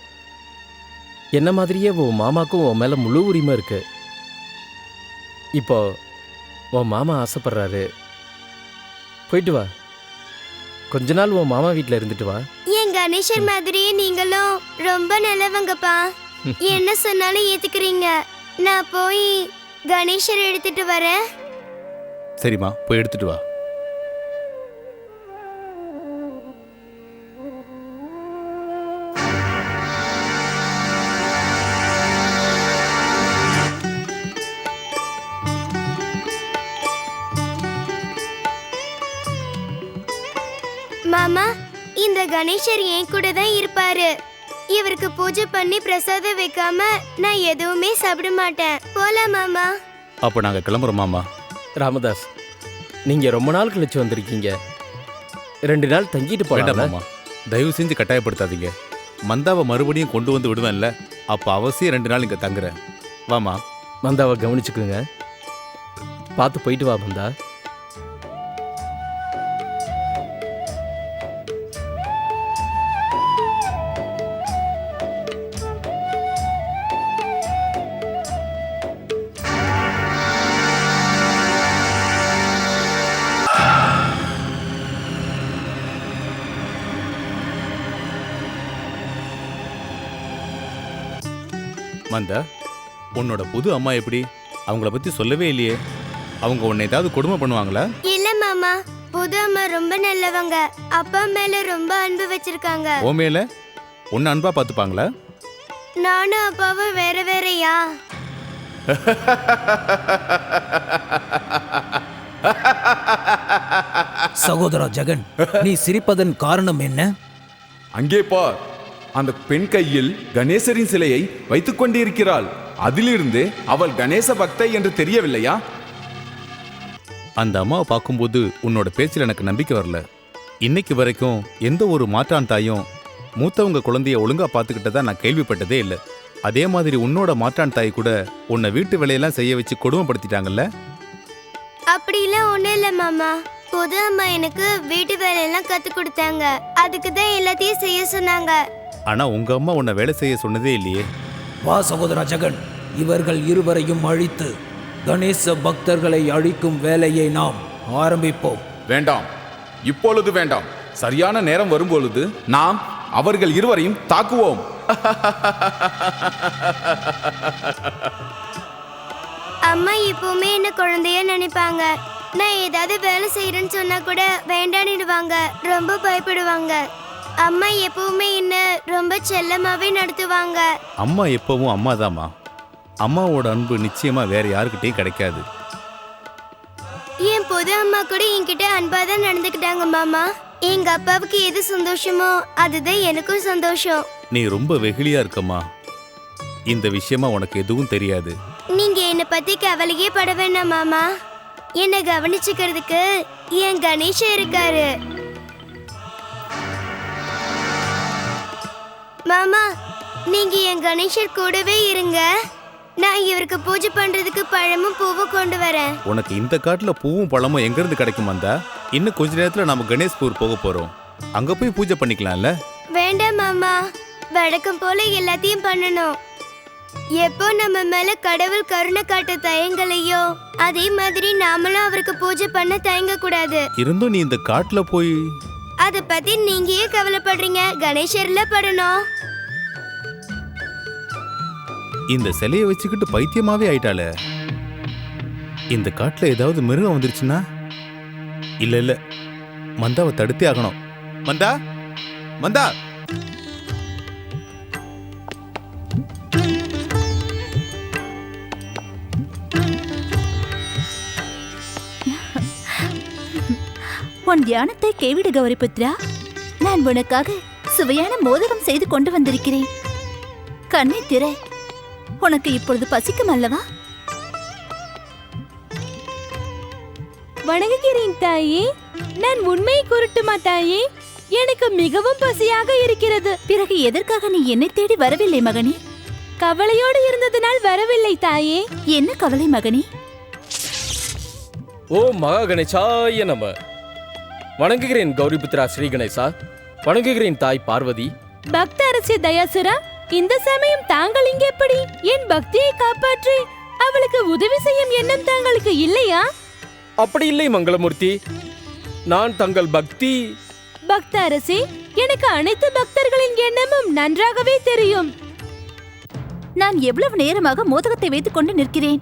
Speaker 2: என்ன மாதிரியே உன் மாமாக்கும் உன் மேலே முழு உரிமை இருக்கு. இப்போ உன் மாமா ஆசைப்படுறாரு, போயிட்டு வா. கொஞ்ச நாள் உன் மாமா வீட்டில் இருந்துட்டு வா.
Speaker 1: என் கணேசர் மாதிரியே நீங்களும் ரொம்ப நல்லவங்கப்பா. என்ன சொன்னாலும் ஏத்துக்கிறீங்க. நான் போய் கணேசர் எடுத்துட்டு வரேன்.
Speaker 10: சரிம்மா, போய் எடுத்துட்டு வா.
Speaker 1: மாமா, இந்த கணேசர் என் கூட தான் இருப்பாரு. இவருக்கு பூஜை பண்ணி பிரசாதம் வைக்காம நான் எதுவுமே சாப்பிட மாட்டேன். போலாம் மாமா.
Speaker 10: அப்போ நாங்கள் கிளம்புறோம் மாமா.
Speaker 2: ராமதாஸ், நீங்க ரொம்ப நாள் கழிச்சு வந்திருக்கீங்க. 2 நாள் தங்கிட்டு
Speaker 10: வேண்டாம்
Speaker 2: போலாம்.
Speaker 10: மாமா, தயவு செஞ்சு கட்டாயப்படுத்தாதீங்க. மந்தாவை மறுபடியும் கொண்டு வந்து விடுவேன்ல, அப்போ அவசியம் 2 நாள் இங்கே தங்குறேன். வாமா.
Speaker 2: மந்தாவை கவனிச்சுக்குங்க. பார்த்து போயிட்டு வா மந்தா.
Speaker 10: மந்தா, உன்னோட புது அம்மா எப்படி? அவங்கள பற்றி சொல்லவே இல்லையே. அவங்க உன்னை ஏதாவது கொடுமை பண்ணுவாங்களா?
Speaker 1: இல்ல மாமா, புது அம்மா ரொம்ப நல்லவங்க. அப்பா மேல ரொம்ப அன்பு வச்சிருக்காங்க.
Speaker 10: ஓ மேல உன்னை அன்பா பார்த்துப்பாங்களா?
Speaker 1: நானும் அப்பாவும் வேற வேறயா?
Speaker 6: சகோதரா ஜெகன், நீ சிரிப்பதன் காரணம் என்ன?
Speaker 7: அங்கே பார், அந்த பெண் கையில் கணேசரின் சிலையை வைத்துக் கொண்டிருக்கிறாள். அதிலிருந்து அவள் கணேச பக்தை என்று தெரியவில்லையா?
Speaker 10: அந்த அம்மாவை பார்க்கும்போது உன்னோட பேச்சில் எனக்கு நம்பிக்கை வரல. இன்னைக்கு வரைக்கும் எந்த ஒரு மாற்றான் தாயும் மூத்தவங்க குழந்தைய ஒழுங்கா பார்த்துக்கிட்டதா நான் கேள்விப்பட்டதே இல்லை. அதே மாதிரி உன்னோட மாற்றான் தாய் கூட உன்னை வீட்டு வேலையெல்லாம் செய்ய வச்சு கொடுமைப்படுத்திட்டாங்கல்ல?
Speaker 1: அப்படிலாம் ஒண்ணும் இல்ல மாமா. புது அம்மா எனக்கு வீட்டு வேலையெல்லாம் கத்து கொடுத்தாங்க. அதுக்கு தான் எல்லாத்தையும் செய்ய சொன்னாங்க.
Speaker 10: ஆனா உங்க அம்மா உன்னை வேலை செய்ய சொன்னதே இல்லையே.
Speaker 6: வா சகோதரா ஜெகன், இவர்கள் இருவரையும் அழித்து கணேச பக்தர்களை அழிக்கும் வேலையை நாம் ஆரம்பிப்போம்.
Speaker 7: வேண்டாம், இப்பொழுது வேண்டாம். சரியான நேரம் வரும்பொழுது நாம் அவர்கள் இருவரையும் தாக்குவோம்.
Speaker 1: அம்மா எப்பவுமே என்ன குழந்தைய நினைப்பாங்க. நான் ஏதாவது வேலை செய்யறேன்னு சொன்னா கூட வேண்டான்னுடுவாங்க. ரொம்ப பயப்படுவாங்க. அம்மா எப்பவுமே என்ன ரொம்ப செல்லமாவே நடத்துவாங்க.
Speaker 10: அம்மா எப்பவும் அம்மாதாம்மா. அம்மாவோட அன்பு நிச்சயமா வேற யாருக்கிட்டையும் கிடைக்காது.
Speaker 1: என் புது அம்மா கூட என்கிட்ட அன்பாதான் நடந்துக்கிட்டாங்க மாமா. எங்க அப்பாவுக்கு எது சந்தோஷமோ அதுதான் எனக்கும் சந்தோஷம்.
Speaker 10: நீ ரொம்ப வெகுளியா இருக்கம்மா. இந்த விஷயமா உனக்கு எதுவும் தெரியாது.
Speaker 1: நீங்க என்ன பத்தி கவலையே பட வேண்டாம் மாமா. என்ன கவனிச்சுக்கிறதுக்கு என் கணேசன் இருக்காரு. மாமா, நீங்க என் கணேசர் கூடவே இருங்க. நான் இவருக்கு பூஜை பண்றதுக்கு பழமும் பூவும் கொண்டு வரேன்.
Speaker 10: உனக்கு இந்த காட்டுல பூவும் பழமும் எங்க இருந்து கிடைக்கும் வந்தா? இன்னும் கொஞ்ச நேரத்துல நம்ம கணேஷ்பூர் போக போறோம். அங்க போய் பூஜை பண்ணிக்கலாம்ல?
Speaker 1: வேண்டாம் மாமா, வழக்கம் போல எல்லாத்தையும் பண்ணணும். எப்போ நம்ம மேல கடவுள் கருணை காட்ட தயங்கலையோ அதே மாதிரி நாமளும் அவருக்கு பூஜை பண்ண தயங்க கூடாது.
Speaker 10: இருந்தும் நீ இந்த காட்டுல போய்
Speaker 1: அத பத்தி நீங்க ஏன் கவலைப்படுறீங்க? கணேசர்ல படணும்.
Speaker 10: இந்த சிலையை வச்சுக்கிட்டு பைத்தியமாவே ஆயிட்டாளே. இந்த காட்டுல ஏதாவது மிருகம் வந்துருச்சுன்னா? இல்ல இல்ல, மந்தாவை தடுத்தே ஆகணும். மந்தா, மந்தா!
Speaker 11: உன் தியானத்தை கைவிடு கௌரிபுத்ரா. நான் உனக்காக சுவையான மோதகம் செய்து கொண்டு வந்திருக்கிறேன். கண்ணை திற. உனக்கு இப்பொழுது பசிக்கும் அல்லவா?
Speaker 3: வணங்குகிறேன் தாயே. நான் உண்மையை கூறட்டுமா தாயே? எனக்கு மிகவும் பசியாக இருக்கிறது.
Speaker 11: பிறகு எதற்காக நீ என்னை தேடி வரவில்லை மகனே?
Speaker 3: கவலையோடு இருந்ததனால் வரவில்லை தாயே.
Speaker 11: என்ன கவலை மகனே?
Speaker 2: ஓ மகா கணேசாய நம. வணங்குகிறேன் கௌரிபுத்ரா ஸ்ரீ கணேசா. வணங்குகிறேன் தாய் பார்வதி.
Speaker 3: பக்த அரசிய தயாசுரா, இந்த சமயம் தாங்கள் இங்கே எப்படி? என் பக்தியை காப்பாற்றி அவளுக்கு உதவி செய்யும் எண்ணம் தாங்களுக்கு இல்லையா?
Speaker 2: அப்படி இல்லை மங்களமூர்த்தி. நான் தங்கள் பக்தி
Speaker 3: பக்த அரசே, எனக்கு அனைத்து பக்தர்களின் எண்ணமும் நன்றாகவே தெரியும்.
Speaker 11: நான் எவ்வளவு நேரமாக மோதகத்தை வைத்துக் கொண்டு நிற்கிறேன்.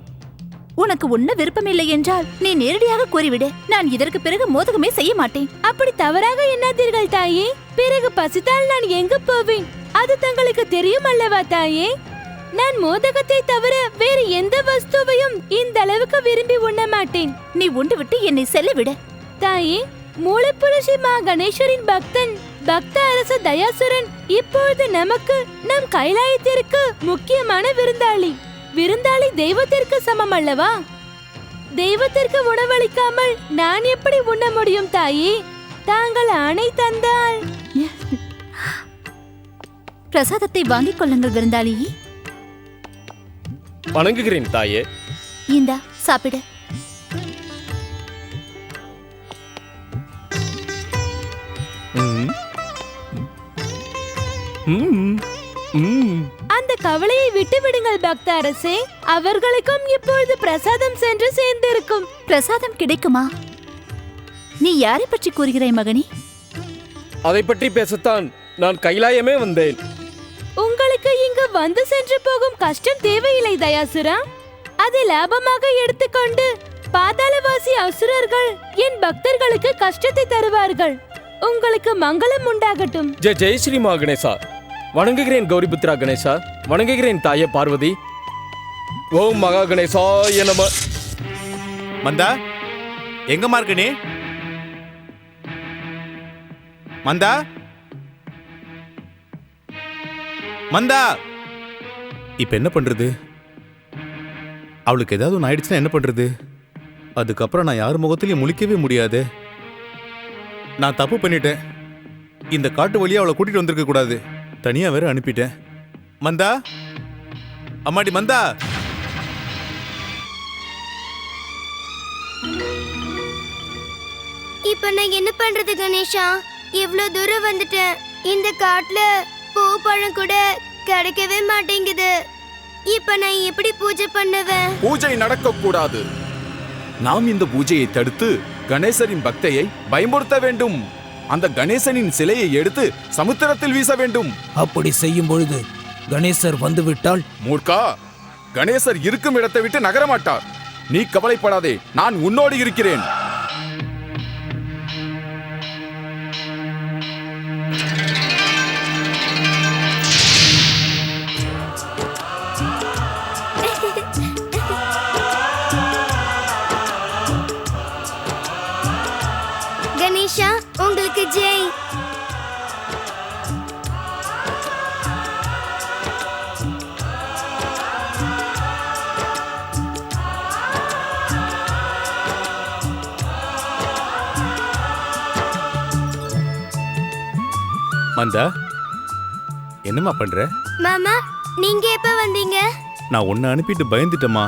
Speaker 11: உனக்கு உண்ண விருப்பமில்லை என்றால் நீ நேரடியாக கூறிவிடு. நான் இதற்கு பிறகு மோதகமே செய்ய மாட்டேன்.
Speaker 3: அப்படி தவறாக எண்ணாதீர்கள் தாயே. பிறகு பசித்தால் நான் எங்கு போவேன்? அது தங்களுக்கு தெரியும் அல்லவா தாயே? நான் மோதகத்தை தவிர வேறு எந்த வஸ்துவையும் இந்த அளவுக்கு விரும்பி உண்ண மாட்டேன்.
Speaker 11: நீ உண்டு விட்டு என்னை செல்ல விடு.
Speaker 3: தாயே, மூலப்புருஷி மா கணேஸ்வரின் பக்தன் பக்த அரச தயாசுரன் இப்பொழுது நமக்கு நம் கைலாயத்திற்கு முக்கியமான விருந்தாளி. விருந்தாளி தெய்வத்திற்கு சமம் அல்லவா? தெய்வத்திற்கு உணவளிக்காமல் நான் எப்படி உண்ண முடியும் தாயே? தாங்கள் ஆணை தந்தால்
Speaker 11: பிரசாதத்தை வாங்கிக் கொள்ளுங்கள் விருந்தாளி.
Speaker 2: வணங்குகிறேன் தாயே.
Speaker 11: இந்தா சாப்பிடு.
Speaker 3: அந்த கவலையை விட்டு விடுங்கள் பக்த அரசே. அவர்களுக்கும் இப்பொழுது பிரசாதம் சென்று சேர்ந்திருக்கும்.
Speaker 11: பிரசாதம் கிடைக்குமா? நீ யாரை பற்றி கூறுகிறாய் மகனே?
Speaker 2: அதை பற்றி பேசத்தான் நான் கைலாயமே வந்தேன்.
Speaker 3: உங்களுக்கு இங்கு வந்து சென்று போகும் கஷ்டம் தேவையில்லை தயாசுரா. அதை லாபமாக எடுத்துக்கொண்டு பாதாளவாசி அசுரர்கள் என் பக்தர்களுக்கு கஷ்டத்தை தருவார்கள். உங்களுக்கு மங்களம் உண்டாகட்டும்.
Speaker 2: ஜெய் ஜெய் ஸ்ரீ மா கணேசா. வணங்குகிறேன் கௌரிபுத்ரா கணேசா. வணங்குகிறேன் தாயே பார்வதி. ஓம் மகா கணேசாய நம.
Speaker 10: மந்தா, எங்கம்மா இருக்க நீ? மந்தா, மந்தா, இப்ப என்ன பண்றது? அவளுக்கு ஏதாவது ஒன்று ஆயிடுச்சுன்னா என்ன பண்றது? அதுக்கப்புறம் நான் யார் முகத்திலையும் முழிக்கவே முடியாது. நான் தப்பு பண்ணிட்டேன். இந்த காட்டு வழியா அவளை கூட்டிட்டு வந்திருக்க கூடாது. தனியா வேற அனுப்பிட்டேன். மந்தா, அம்மாடி மந்தா.
Speaker 1: இப்ப நான் என்ன பண்றது கணேஷா? இவ்வளவு தூரம் வந்துட்டேன். இந்த காட்டுல பூ பழம் கூட கிடைக்கவே மாட்டேங்குது. இப்ப நான் எப்படி பூஜை பண்ணுவேன்?
Speaker 7: பூஜை நடக்க கூடாது. நாம் இந்த பூஜையை தடுத்து கணேசரின் பக்தையை பயமுறுத்த வேண்டும். அந்த கணேசனின் சிலையை எடுத்து சமுத்திரத்தில் வீச வேண்டும்.
Speaker 6: அப்படி செய்யும் பொழுது கணேசர் வந்துவிட்டால்?
Speaker 7: மூர்க்கா, கணேசர் இருக்கும் இடத்தை விட்டு நகரமாட்டார். நீ கவலைப்படாதே, நான் உன்னோடு இருக்கிறேன்.
Speaker 1: கணேஷா, உங்களுக்கு ஜெய்.
Speaker 10: மந்தா, என்னம்மா பண்ற?
Speaker 1: மாமா, நீங்க எப்ப வந்தீங்க?
Speaker 10: நான் உன்னை அனுப்பிட்டு பயந்துட்டேம்மா.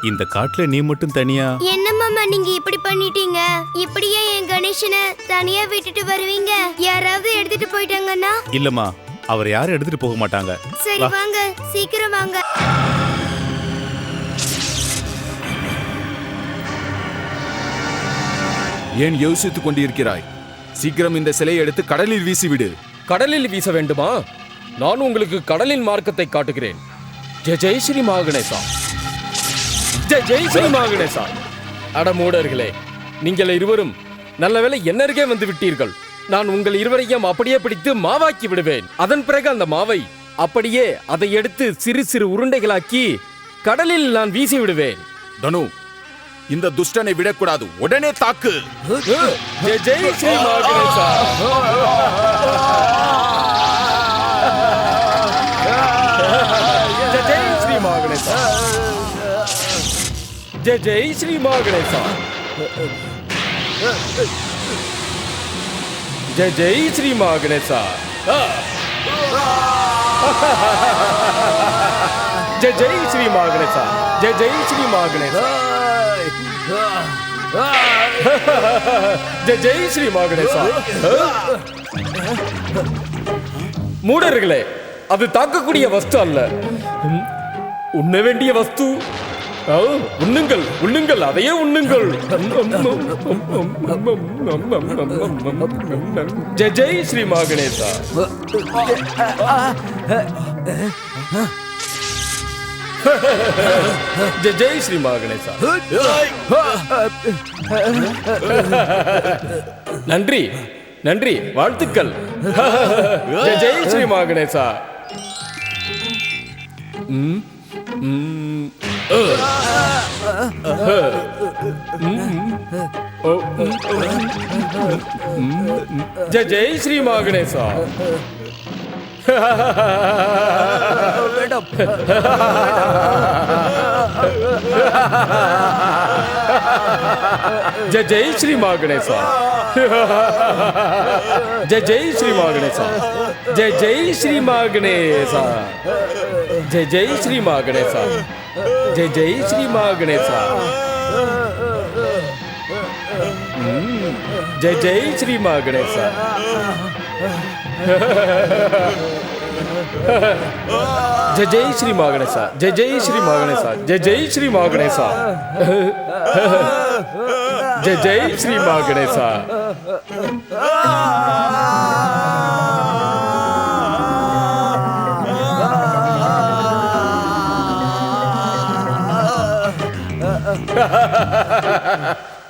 Speaker 10: இந்த காட்டுல நீ மட்டும் தனியா?
Speaker 1: என்ன மாமா நீங்க இப்படி பண்ணிட்டீங்க? இப்படியே என் கணேசனை தனியா விட்டுட்டு வருவீங்க? யாராவது எடுத்துட்டு போயிட்டாங்கன்னா?
Speaker 10: இல்லம்மா, அவர் யாரும் எடுத்துட்டு போக மாட்டாங்க.
Speaker 1: சரி வாங்க, சீக்கிரம் வாங்க.
Speaker 7: ஏன் யோசித்துக் கொண்டிருக்கிறாய்? சீக்கிரம் இந்த சிலையை எடுத்து கடலில் வீசிவிடு.
Speaker 2: கடலில் வீச வேண்டுமா? நான் உங்களுக்கு கடலின் மார்க்கத்தை காட்டுகிறேன். ஜெய் ஜெய் ஸ்ரீ மா கணேசா. ஜெய் ஜெய் ஸ்ரீ மா கணேசா. அடமூடர்களே, நீங்கள் இருவரும் நல்ல வேளை என்ன அருகே வந்து விட்டீர்கள். நான் உங்கள் இருவரையும் அப்படியே பிடித்து மாவாக்கி விடுவேன். அதன் பிறகு அந்த மாவை அப்படியே அதை எடுத்து சிறு சிறு உருண்டைகளாக்கி கடலில் நான் வீசி விடுவேன்.
Speaker 7: தனு, இந்த துஷ்டனை விடக்கூடாது. உடனே தாக்கு.
Speaker 2: ஜெய் ஜெய் ஸ்ரீ மா கணேசா. ஜெய் ஜெய் ஸ்ரீ மா கணேசா. ஜெய் ஜெய் ஸ்ரீ மா கணேசா. ஜெய் ஜெய் ஸ்ரீ மா கணேசா. ஜெய் ஜெய் ஸ்ரீ மா கணேசா. ஜெய் ஜெய் ஸ்ரீ மா கணேசா. ஜெய் ஜெய் ஸ்ரீ மா கணேசா. மூடர்களே, அது தாக்கக்கூடிய வஸ்து அல்ல, உண்ண வேண்டிய வஸ்து. உண்ணுங்கள் உண்ணுங்கள், அதையே உண்ணுங்கள். ஜெய் ஜெய் ஸ்ரீ மகணேசா. ஜெய் ஜெய் ஸ்ரீ மகணேசா. நன்றி நன்றி, வாழ்த்துக்கள். ஜெய் ஜெய் ஸ்ரீ மகணேசா. ஜெய் ஜெய் ஸ்ரீ மகணேசா. ஜெய் ஜெய் ஸ்ரீ மகணேசா. ஜெய் ஜெய் ஸ்ரீ மகணேசா. ஜெய் ஜெய் ஸ்ரீ மகணேசா. ஜெய் ஜெய் ஸ்ரீ மகணேசா. ஜெய் ஜெய் ஸ்ரீ மகணேசா. ஜெய் ஜெய் ஸ்ரீ மகணேசா. ஜெய் ஜெய் ஸ்ரீ மகணேசா. ஜெய் ஜெய் ஸ்ரீ மகணேசா. ஜெய் ஜெய் ஸ்ரீ மகணேசா. ஜெய் ஜெய் ஸ்ரீ மகணேசா.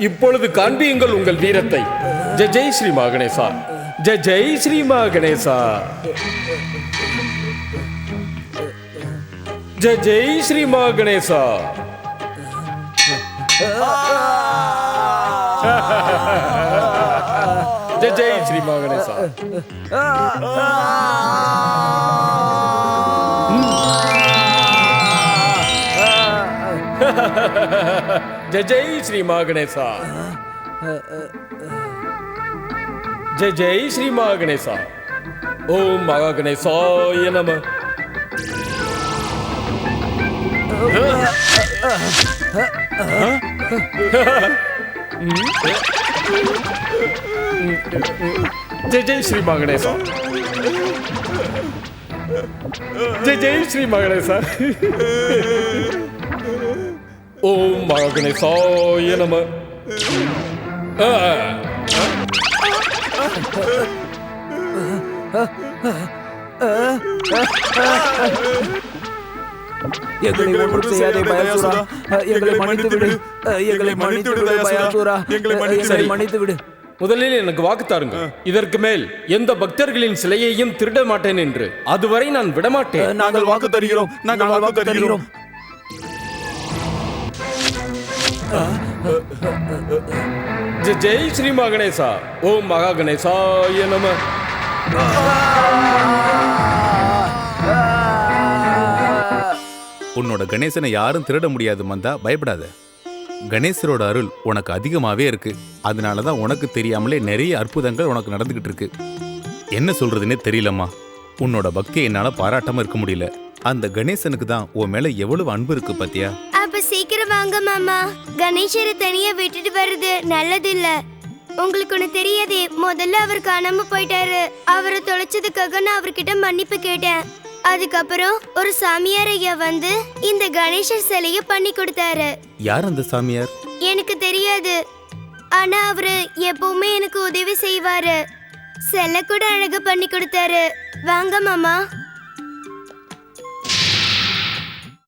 Speaker 2: இப்பொழுது காண்பியுங்கள் உங்கள் வீரத்தை. ஜெய் ஜெய் ஸ்ரீ மகணேசா. ஜெய் ஜெய் ஸ்ரீ மகணேசா. ஜெய் ஜெய் ஸ்ரீ மகணேசா. ஜெய் ஜெய் ஸ்ரீ மகணேசா. ஜெய் ஜெய் ஸ்ரீ மகணேசா. ஜெய் ஜெய் ஸ்ரீ மகணேசா. ஓம் மகா கணேசாய நம. ஜெய் ஜெய் ஸ்ரீ மகணேசா. ஜெய் ஜெய் ஸ்ரீ மகணேசா. ஓம் மகா கணேசாய நம.
Speaker 6: எங்களை ஒன்றும் செய்யாதே பயாசுரா. எங்களை மன்னித்து விடு. எங்களை மன்னித்து விடு பயாசுரா. எங்களை மன்னித்து விடு.
Speaker 2: முதலில் எனக்கு வாக்கு தாருங்க. இதற்கு மேல் எந்த பக்தர்களின் சிலையையும் திருட மாட்டேன் என்று. அதுவரை நான் விடமாட்டேன்.
Speaker 7: நாங்கள் வாக்கு தருகிறோம். நாங்கள் வாக்கு தருகிறோம்.
Speaker 2: ஜெய் ஜெய் ஸ்ரீ மகணேசா. ஓம் மகா கணேசாய நம.
Speaker 10: உன்னோட கணேசனை யாரும் திருட முடியாது மந்தா, பயப்படாத. கணேசரோட அருள் உனக்கு அதிகமாவே இருக்கு. அதனாலதான் உனக்கு தெரியாமலே நிறைய அற்புதங்கள் உனக்கு நடந்துகிட்டு இருக்கு. என்ன சொல்றதுன்னே தெரியலம்மா. உன்னோட பக்தியை என்னால பாராட்டாம இருக்க முடியல. அந்த கணேசனுக்கு தான் உன் மேல எவ்வளவு அன்பு இருக்கு பாத்தியா?
Speaker 1: அப்ப சீக்கிரம் வாங்க மாமா. கணேசரை தனியா விட்டுட்டு வர்றது நல்லது இல்ல. உங்களுக்கு ஒண்ணு தெரியாதே, முதல்ல அவர் காணாம போயிட்டாரு. அவரை தொலைச்சதுக்காக நான் அவர்கிட்ட மன்னிப்பு கேட்டேன். அதுக்கப்புறம் ஒரு சாமியார் ஐயா வந்து இந்த கணேசர் சிலைய பண்ணி கொடுத்தாரு.
Speaker 10: யார் அந்த சாமியார்?
Speaker 1: எனக்கு தெரியாது. ஆனா அவரு எப்பவுமே எனக்கு உதவி செய்வாரு. சிலை கூட அழகா பண்ணி கொடுத்தாரு. வாங்க மாமா.